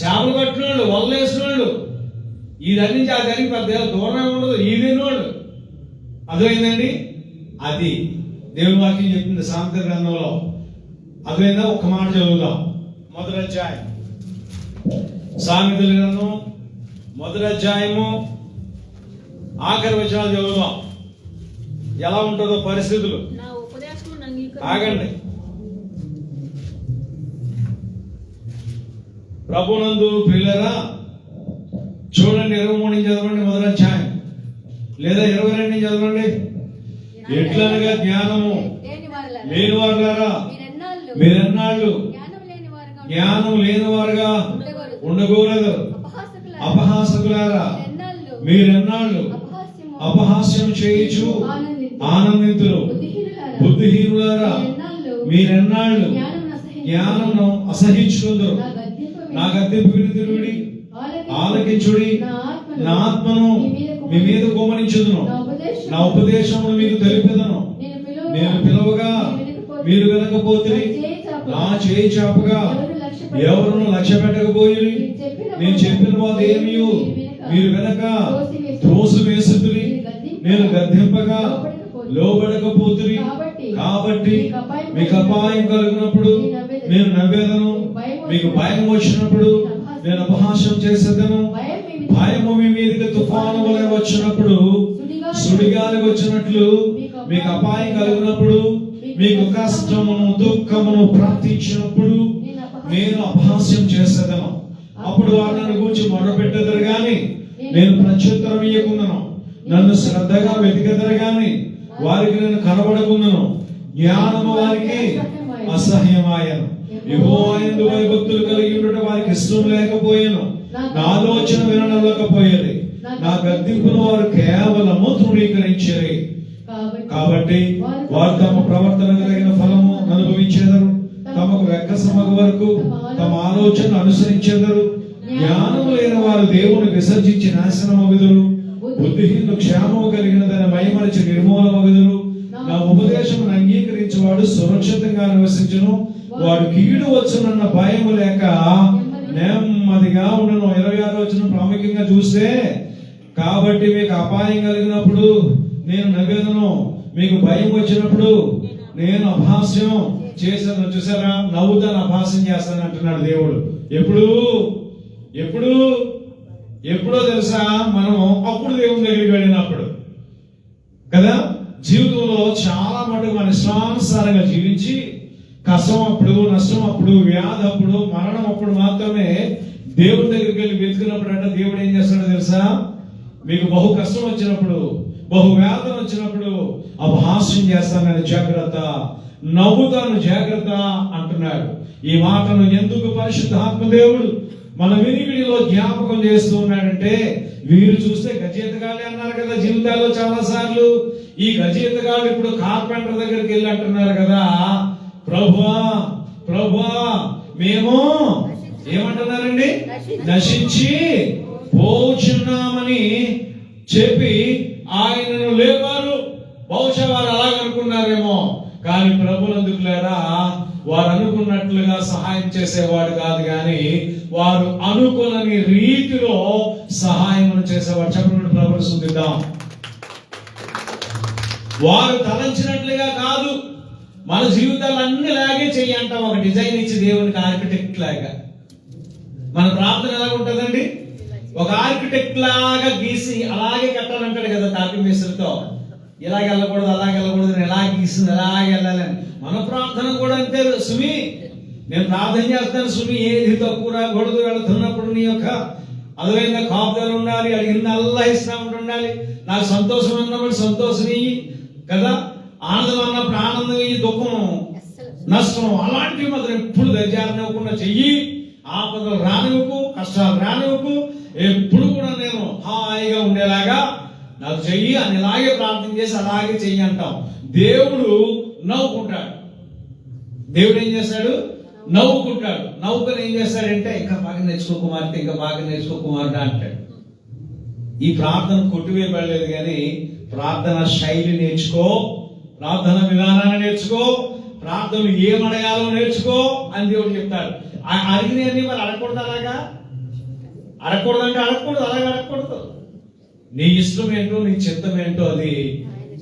చేపలు పట్టిన వాళ్ళు, వలలు వేసిన వాళ్ళు, ఈ దాని నుంచి ఆ దానికి పెద్ద దూరం ఉండదు, ఈదినోళ్ళు. అర్థమైందండి? అది దేవుని వాక్యం చెప్పింది సామెతల గ్రంథంలో. అర్థమైందా? ఒక్క మాట చదువుదాం. మొదటి అధ్యాయం, సామెతల గ్రంథం మొదటి అధ్యాయము ఆఖరి వచనాలు చదువుదాం. ఎలా ఉంటుందో పరిస్థితులు. ఆగండి. ప్రభునందు ప్రియులారా, చూడండి 23 నుంచి చదవండి మొదటి అధ్యాయం, లేదా 22 నుంచి చదవండి. ఎట్లనగా జ్ఞానము లేని వారులారా మీరెన్నాళ్ళు జ్ఞానం లేని వారుగా ఉండకూడదు. అపహాసకులారా మీరెన్నాళ్ళు అపహాస్యం చేయించు ఆనందితులు. బుద్ధిహీనులారా మీరెన్నాళ్ళు జ్ఞానమును అసహించుకుందరు. నా గద్దెంపు వినుదిరుడి, ఆలకించుడి. నా ఆత్మను మీ మీద కుమ్మరించుదును, నా ఉపదేశమును మీకు తెలిపెదను. నేను పిలువగా మీరు వినకపోతే, నా చేయి చాపగా ఎవరును లక్ష్య పెట్టకపోయి, నేను చెప్పిన మాట ఏమీ మీరు వెనక త్రోసివేసుదురి. నేను గద్దెంపగా లోబడకపోతురి. కాబట్టి మీకు అపాయం కలిగినప్పుడు నేను నవ్వేదను, మీకు భయం వచ్చినప్పుడు నేను అపహాస్యం చేసేదను. భయము మీ మీదకి తుఫాను వలె వచ్చినప్పుడు, సుడిగాలి వచ్చినట్లు మీకు అపాయం కలిగినప్పుడు, మీకు కష్టమును దుఃఖమును ప్రార్థించినప్పుడు నేను అపహాస్యం చేసేదను. అప్పుడు వారు నన్ను గురించి మొరపెట్టెదరు గాని నేను ప్రత్యుత్తరం ఇయ్యకుందును. నన్ను శ్రద్ధగా వెతికెదరు గాని వారికి నేను కనబడకుందును. జ్ఞానము వారికి అసహ్యమాయను. యెహోవా యందు భయభక్తులు కలిగి ఉండటం వారికి ఇష్టం లేకపోయాను. నా ఆలోచన వినలేకపోయేది. నా గద్దింపును వారు కేవలము తృణీకరించారు. కాబట్టి వారు తమ ప్రవర్తన కలిగిన ఫలము అనుభవించేదరు. తమకు వెక్కసమగు వరకు తమ ఆలోచన అనుసరించేదరు. జ్ఞానము లేని వారు దేవుని విసర్జించి నాశనమగుదురు. బుద్ధిహీనులు క్షేమము కలిగినదని మైమరిచి నిర్మూలమగుదురు. నా ఉపదేశమును అంగీకరించేవాడు సురక్షితంగా నివసించును. వాడు కీడు వచ్చునన్న భయం లేక నెమ్మదిగా ఉండను. 26వ వచనం ప్రాముఖ్యంగా చూస్తే, కాబట్టి మీకు అపాయం కలిగినప్పుడు నేను నవ్వేదను, మీకు భయం వచ్చినప్పుడు నేను అభాస్యం చేశాను, చూసారా, నవ్వుతాను, అభాస్యం చేస్తాను అంటున్నాడు దేవుడు. ఎప్పుడు ఎప్పుడు ఎప్పుడో తెలుసా, మనం అప్పుడు దేవుని దగ్గరికి వెళ్ళినప్పుడు కదా. జీవితంలో చాలా మటుకు మన ఇష్టానుసారంగా జీవించి కష్టం అప్పుడు, నష్టం అప్పుడు, వ్యాధి అప్పుడు, మరణం అప్పుడు మాత్రమే దేవుడి దగ్గరికి వెళ్ళి వెతుకున్నప్పుడు అంటే దేవుడు ఏం చేస్తాడో తెలుసా, మీకు బహు కష్టం వచ్చినప్పుడు, బహు వేదన వచ్చినప్పుడు అపహాస్యం చేస్తానని జాగ్రత్త, నవ్వుతాను జాగ్రత్త అంటున్నాడు. ఈ మాటను ఎందుకు పరిశుద్ధాత్మ దేవుడు మన వినికిడిలో జ్ఞాపకం చేస్తూ ఉన్నాడంటే, వీరు చూస్తే గజేతగాళ్ళే అన్నారు కదా జీవితాల్లో చాలా సార్లు. ఈ గజేతగాళ్ళు ఇప్పుడు కార్పెంటర్ దగ్గరికి వెళ్ళి అంటున్నారు కదా, ప్రభువా ప్రభువా మేము ఏమంటున్నారండి, నశించి పోచున్నామని చెప్పి ఆయనను లేవారు. బహుశా వారు అలాగనుకున్నారేమో, కానీ ప్రభునందుకు లేరా, వారు అనుకున్నట్లుగా సహాయం చేసేవాడు కాదు, కానీ వారు అనుకునని రీతిలో సహాయం చేసేవాడు. చెప్పండి, ప్రభుని స్తుతిద్దాం. వారు తలంచినట్లుగా కాదు. మన జీవితాలు అన్ని లాగే చెయ్యంటాం, ఒక డిజైన్ ఇచ్చి దేవునికి ఆర్కిటెక్ట్ లాగా. మన ప్రార్థన ఎలా ఉంటుందండి, ఒక ఆర్కిటెక్ట్ లాగా గీసి అలాగే కట్టాలంటాడు కదా తాపి మేస్త్రితో. ఇలాగ వెళ్ళకూడదు, అలాగే వెళ్ళకూడదు, నేను ఎలా గీసింది అలాగే వెళ్ళాలని. మన ప్రార్థన కూడా అంతే సుమి. నేను ప్రార్థన చేస్తాను సుమి, ఏది తక్కువ రాకూడదు, వెళుతున్నప్పుడు నీ యొక్క అదమైన కాపుదలు ఉండాలి, అడిగింది అల్లా ఇస్తా ఉండాలి. నాకు సంతోషం అన్నప్పుడు సంతోషం ఇయ్యి కదా, ఆనందం అన్నప్పుడు ఆనందం ఇయ్యి, దుఃఖం నష్టం అలాంటివి మాత్రం ఎప్పుడు దర్జారనివ్వకుండా చెయ్యి. ఆపదలు రానివ్వకు, కష్టాలు రానివ్వకు, ఎప్పుడు కూడా నేను హాయిగా ఉండేలాగా నాకు చెయ్యి అని ఇలాగే ప్రార్థన చేసి అలాగే చెయ్యి అంటాం. దేవుడు నవ్వుకుంటాడు. దేవుడు ఏం చేస్తాడు, నవ్వుకుంటాడు. నవ్వుకొని ఏం చేస్తాడంటే, ఇంకా బాగా నేర్చుకో కుమార్తె, ఇంకా బాగా నేర్చుకో కుమార్తె అంటాడు. ఈ ప్రార్థన కొట్టివేయబడలేదు, కానీ ప్రార్థన శైలి నేర్చుకో, ప్రార్థన విధానాన్ని నేర్చుకో, ప్రార్థనలు ఏమడగాలో నేర్చుకో అని దేవుడు చెప్తాడు. అడిగినవన్నీ మరి అడగకూడదు, అలాగా అడగకూడదు అంటే అడగకూడదు, అలాగే అడగకూడదు. నీ ఇష్టం ఏంటో, నీ చిత్తం ఏంటో అది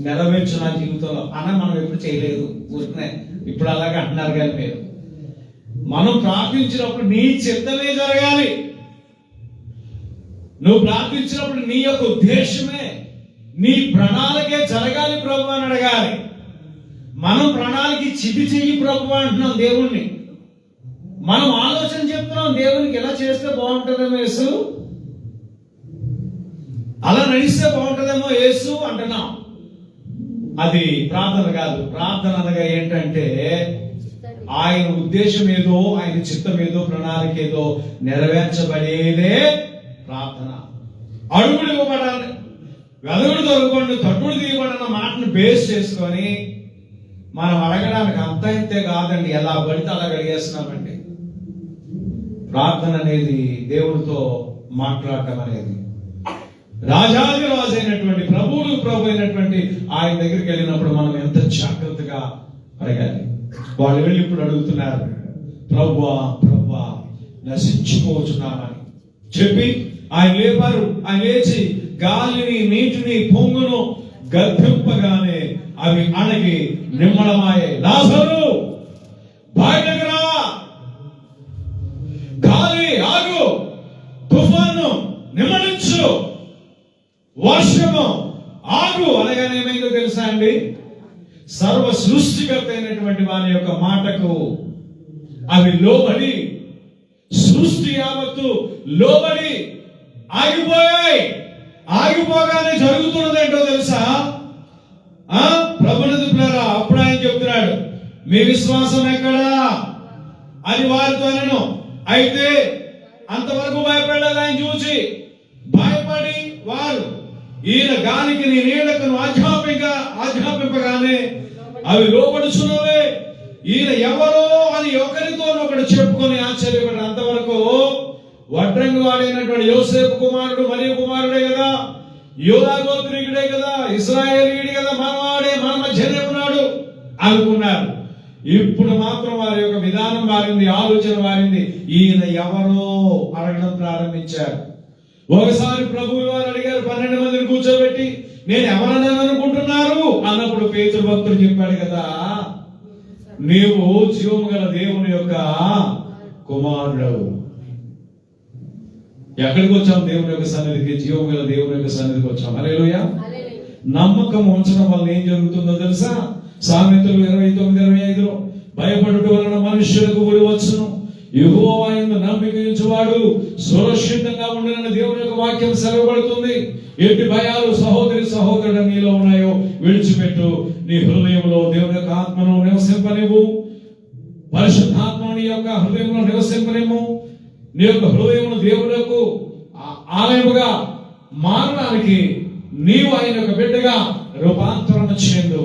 నెరవేర్చు నా జీవితంలో అన్న. మనం ఎప్పుడు చేయలేదు, ఊరికనే ఇప్పుడు అలాగే అంటున్నారు. కానీ మీరు మనం ప్రార్థించినప్పుడు నీ చిత్తమే జరగాలి. నువ్వు ప్రార్థించినప్పుడు నీ యొక్క ఉద్దేశమే, నీ ప్రణాళికే జరగాలి ప్రభు అని అడగాలి. మనం ప్రణాళిక చిటి చెయ్యి ప్రభు అంటున్నాం దేవుణ్ణి. మనం ఆలోచన చెప్తున్నాం దేవునికి, ఎలా చేస్తే బాగుంటుందేమో యేసు, అలా నడిస్తే బాగుంటుందేమో యేసు అంటున్నాం. అది ప్రార్థన కాదు. ప్రార్థన అనగా ఏంటంటే, ఆయన ఉద్దేశం ఏదో, ఆయన చిత్తం ఏదో, ప్రణాళిక ఏదో నెరవేర్చబడేదే ప్రార్థన. అడుగుడు ఇవ్వబడాలి, వెదగుడు దొరకకుండా తట్టుడు తీయబడిన మాటను బేస్ చేసుకొని మనం అడగడానికి అంత ఇంతే కాదండి, ఎలా పడితే అలా అడిగేస్తున్నామండి. ప్రార్థన అనేది దేవుడితో మాట్లాడటం అనేది. రాజాది రాజు అయినటువంటి ప్రభువులు ప్రభు అయినటువంటి ఆయన దగ్గరికి వెళ్ళినప్పుడు మనం ఎంత జాగ్రత్తగా అడగాలి. వాళ్ళు వెళ్ళి ఇప్పుడు అడుగుతున్నారు, ప్రభువా ప్రభువా నశించిపోతున్నామని చెప్పి ఆయన లేపారు. ఆయన లేచి గాలిని నీటిని పొంగును గర్భింపగానే అవి అణగి నిమ్మళమాయే. లాజరు బయటకు రా, గాలి ఆగు, తుఫాను నిమ్మడించు, వర్షము ఆగు అనగానే ఏమైందో తెలుసా అండి, సర్వ సృష్టికర్త అయినటువంటి వారి యొక్క మాటకు అవి లోబడి, సృష్టి యావత్తు లోబడి ఆగిపోయాయి. ఆగిపోగానే జరుగుతున్నదేంటో తెలుసా, ప్రభునందుకున్నారా? అప్పుడు ఆయన చెప్తున్నాడు, మీ విశ్వాసం ఎక్కడా అని వారితో అనను. అయితే అంతవరకు భయపడలేదు. ఆయన చూసి భయపడి వారు ఈయన గాలికి నీ నీడకు ఆజ్ఞాపింపగానే అవి లోబడుచున్నవే. ఈయన ఎవరో అని ఒకరితో ఒకడు చెప్పుకొని ఆశ్చర్యపడ్డారు. అంతవరకు వడ్రంగి వాడైనటువంటి యోసేపు కుమారుడు మరియు కుమారుడే కదా, యూదా గోత్రీయుడే కదా, ఇశ్రాయేలీయుడే కదా, మనవాడే, మన మధ్యనే ఉన్నాడు అనుకున్నారు. ఇప్పుడు మాత్రం వారి యొక్క విధానం మారింది, ఆలోచన మారింది. ఈయన ఎవరో అడగడం ప్రారంభించారు. ఒకసారి ప్రభువు వారు అడిగారు 12 మందిని కూర్చోబెట్టి, నేను ఎవరన్నా అనుకుంటున్నారు అన్నప్పుడు పేతురు భక్తుడు చెప్పాడు కదా, నీవు జీవము గల దేవుని యొక్క కుమారుడవు. ఎక్కడికి వచ్చాం? దేవుని యొక్క సన్నిధికి, జీవము గల దేవుని యొక్క సన్నిధికి వచ్చాం. హల్లెలూయా. నమ్మకం ఉంచడం వల్ల ఏం జరుగుతుందో తెలుసా? సామెతలు 29:25 భయపడుట వలన మనుష్యులకు ఉరి వచ్చును, యెహోవా యందు నమ్మిక ఉంచువాడు సురక్షితంగా ఉండనని దేవుని యొక్క వాక్యం సెలవుపడుతుంది. ఎట్టి భయాలు సహోదరి సహోదరుడు నీలో ఉన్నాయో విడిచిపెట్టు. నీ హృదయంలో దేవుని యొక్క ఆత్మను నివసింపనివ్వు. పరిశుద్ధాత్మను నీ యొక్క హృదయంలో నివసింపనివ్వు. నీ యొక్క హృదయమును దేవులకు ఆలయముగా మారడానికి నీవు ఆయన యొక్క బిడ్డగా రూపాంతరం చెందు.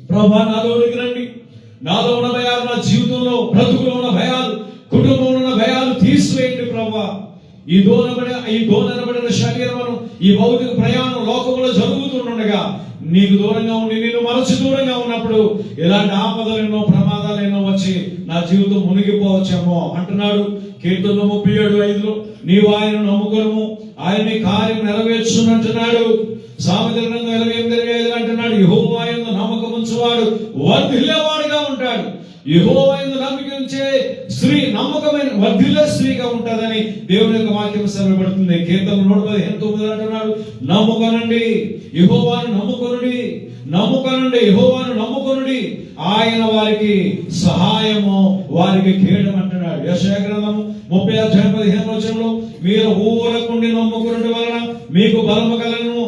ప్రభువా, నాలోనికి రండి. నాలో ఉన్న భయాలు, నా జీవితంలో బ్రతుకులో ఉన్న భయాలు, కుటుంబంలో ఉన్న భయాలు తీసివేయండి ప్రభువా. ఈ దోనబడిన శరీరమును, ఈ భౌతిక ప్రయాణం లోకములో జరుగుతుండగా నీకు దూరంగా ఉండి, నేను మనసు దూరంగా ఉన్నప్పుడు ఇలాంటి ఆపదలు ఎన్నో, ప్రమాదాలు ఎన్నో వచ్చి నా జీవితం మునిగిపోవచ్చేమో అంటున్నాడు. కీర్తనలు 37:5 నీవు ఆయన నమ్ముకొనుము, ఆయన నీ కార్యం నెరవేర్చునంటున్నాడు. సామెతల గ్రంథం 28:25 అంటున్నాడు, యెహోవా యందు నమ్మకం ఉంచువాడు వర్ధిల్లేవాడుగా ఉంటాడు. యెహోవా యందు నమ్మకం ఉంచే స్త్రీ నమ్మకమైన వర్ధిల్లే స్త్రీగా ఉంటుందని దేవుని యొక్క వాక్యం సెలవుపడుతుంది. కీర్తనలు 115:9 అంటున్నాడు, నమ్ముకొనండి యెహోవాను, నమ్ముకొనండి యెహోవాను నమ్ముకొనుడి, ఆయన వారికి సహాయము, వారికి కేడము అంటున్నాడు. యెషయా గ్రంథం 30:15 మీరు ఊరకుండి నమ్ముకొనుట వలన మీకు బలము కలుగును.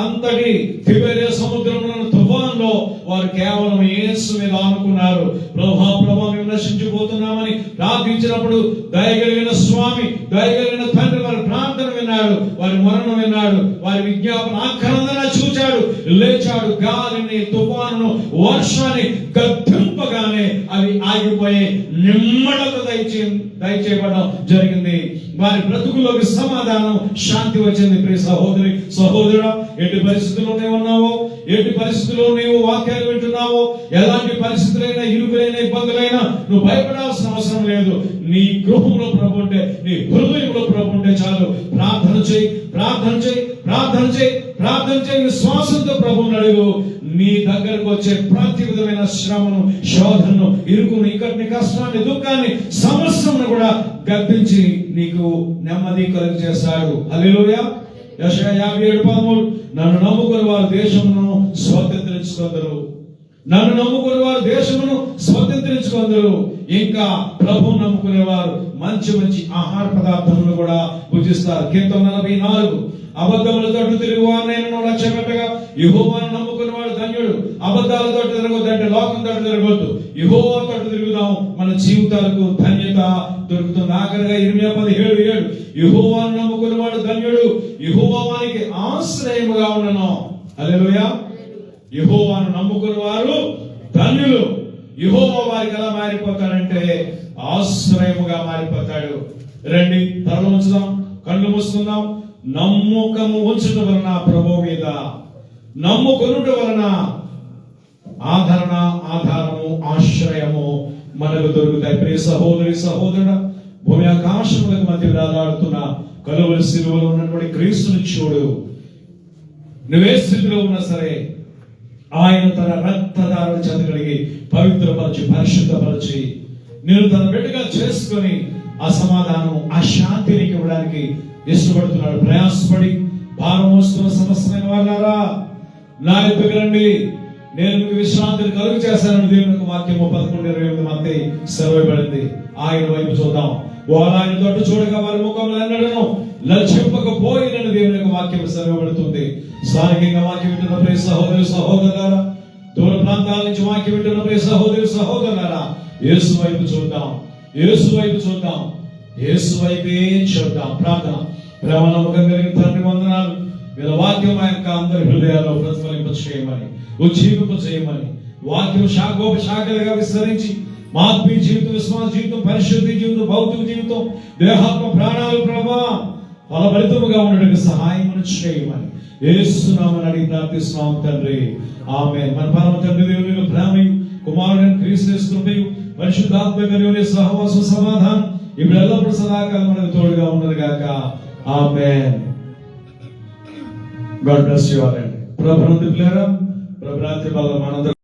అంతటి తిబెరియా సముద్రంలో తుఫాన్లో వారు కేవలం యేసు మీద ఆనుకున్నారు. ప్రభా మేము నశించిపోతున్నామని ప్రార్థించినప్పుడు దయగలిగిన స్వామి, దయగలిగిన తండ్రి వారి ప్రార్థన విన్నాడు, వారి మరణం విన్నాడు, వారి విజ్ఞాపన ఆక్రందన చూచాడు, లేచాడు. గాలిని, తుఫాను, వర్షాన్ని గద్దింపగానే అవి ఆగిపోయి నిమ్మడత దయచేయబడడం జరిగింది. వారి బ్రతుకుల్లోకి సమాధానం, శాంతి వచ్చింది. ప్రియ సహోదరి సహోదరుడా, ఎట్టి పరిస్థితుల్లో నీవు ఉన్నావో, ఎట్టి పరిస్థితుల్లో నీవు వాక్యాలు వింటున్నావో, ఎలాంటి పరిస్థితులైనా, ఇరుకులైన, ఇబ్బందులైనా నువ్వు భయపడాల్సిన అవసరం లేదు. నీ గృహంలో ప్రభు ఉంటే, నీ హృదయంలో ప్రభు ఉంటే చాలు. ప్రార్థన చేయి, ప్రార్థన చేయి, ప్రార్థన చేయి, ప్రార్థన చేయి. విశ్వాసంతో ప్రభువుని అడుగు. నీ దగ్గరకు వచ్చే ప్రతి విధమైన శ్రమను, శోధనను, ఇరుకును, ఇక్కడిని, కష్టాన్ని, దుఃఖాన్ని, సమస్యను కూడా గద్దించి నీకు నెమ్మది కలుగు చేస్తాడు. హల్లెలూయా. యెషయా 57:13 నన్ను నమ్ముకుని వారు దేశమును స్వతంత్రించుకొందరు. నన్ను నమ్ముకునే వారు దేశమును స్వతంత్రించుకొందరు. ఇంకా ప్రభువు నమ్ముకునే వారు మంచి మంచి ఆహార పదార్థములను కూడా భుజిస్తారు. కీర్తన 44 అబద్ధములతో తిరుగు వారినైనా లక్ష్య పెట్టగా యెహోవాను నమ్ముకునే వాడు ధన్యుడు. అబద్ధాలతో తిరగొద్దంటే లోకంతో తిరగొద్దు, యెహోవాతో తిరుగుదాం. మన జీవితాలకు ధన్యత దొరుకుతుంది. ఆఖరిగా ఇర్మీయా 17:7 యెహోవాను నమ్ముకునే వాడు ధన్యుడు, యెహోవా వానికి ఆశ్రయముగా ఉండను. హల్లెలూయా. యెహోవాను నమ్ముకునే వారు ధన్యులు. యెహోవా వారికి ఎలా మారిపోతాడంటే ఆశ్రయముగా మారిపోతాడు. రండి, తల ఉంచుదాం, కళ్ళు మూసుకుందాం. నమ్మకము ఉంచుట వలన ప్రభువు మీద, నమ్ముకొనుట వలన ఆదరణ, ఆధారము, ఆశ్రయము మనకు దొరుకుతాయి. ప్రియ సహోదరి సహోదరుడా, భూమి ఆకాశములకు మధ్య వేలాడుతున్న కలువరి శిలువలో ఉన్నటువంటి క్రీస్తుని చూడు. నువ్వే స్థితిలో ఉన్నా సరే ఆయన తన రక్తధారణ చెందగలిగి పవిత్రపరచి, పరిశుద్ధపరచి నేను తన బిడ్డగా చేసుకొని ఆ సమాధానం, ఆ శాంతిని ఇవ్వడానికి ఇష్టపడుతున్నాడు. ప్రయాసపడి భారం మోస్తున్న సమస్తమైన వాళ్ళారా, నా ఎదుగు రండి, నేను మీకు విశ్రాంతిని కలుగు చేశానని దేవుని యొక్క వాక్యము 11:28 మత్తయి సెలవుపడింది. ఆయన వైపు చూద్దాం. వారు ఆయన తోటి చూడగా వారి ముఖంలో ఎన్నడను లజ్జింపకపోయినని దేవుని యొక్క వాక్యం సెలవుపడుతుంది. స్థానికంగా వాక్యం వింటున్న ప్రియ సహోదరి సహోదరులారా, దూర ప్రాంతాల నుంచి వాక్యం వింటున్న ప్రియ సహోదరి సహోదరులారా, యేసు వైపు చూద్దాం, యేసు వైపు చూద్దాం, యేసు వైపే చూద్దాం. ప్రార్థన. ప్రేమ నమ్మకం కలిగిన తండ్రి వందనాలు. వీళ్ళ వాక్యం ఆ యొక్క అందరి హృదయాల్లో ప్రతిఫలింప చేయమని, ఉజ్జీవింప చేయమని, వాక్యం శాఖోపశాఖలుగా విస్తరించి మా ఆత్మీయ జీవితం, విశ్వాస జీవితం, పరిశుద్ధి జీవితం, భౌతిక జీవితం, దేహాత్మ ప్రాణాలు ప్రభా ఫలభరితముగా ఉండడానికి సహాయం చేయమని యేసు నామమున అడిగి ప్రార్థిస్తున్నాము తండ్రి. ఆమేన్. మన పరమ తండ్రి దేవుని ప్రేమయు, కుమారుడైన క్రీస్తు కృపయు, పరిశుద్ధాత్మ దేవుని సహవాసం, సమాధానం ఇప్పుడు ఎల్లప్పుడూ సదాకాలం మనకు తోడుగా ఉన్నది గాక. ఆమేన్. గాడ్ బ్లెస్ యు ఆల్ అండి. ప్రభునందు ప్రియులారా, ప్రభు రాత్రి భాగం మనందరం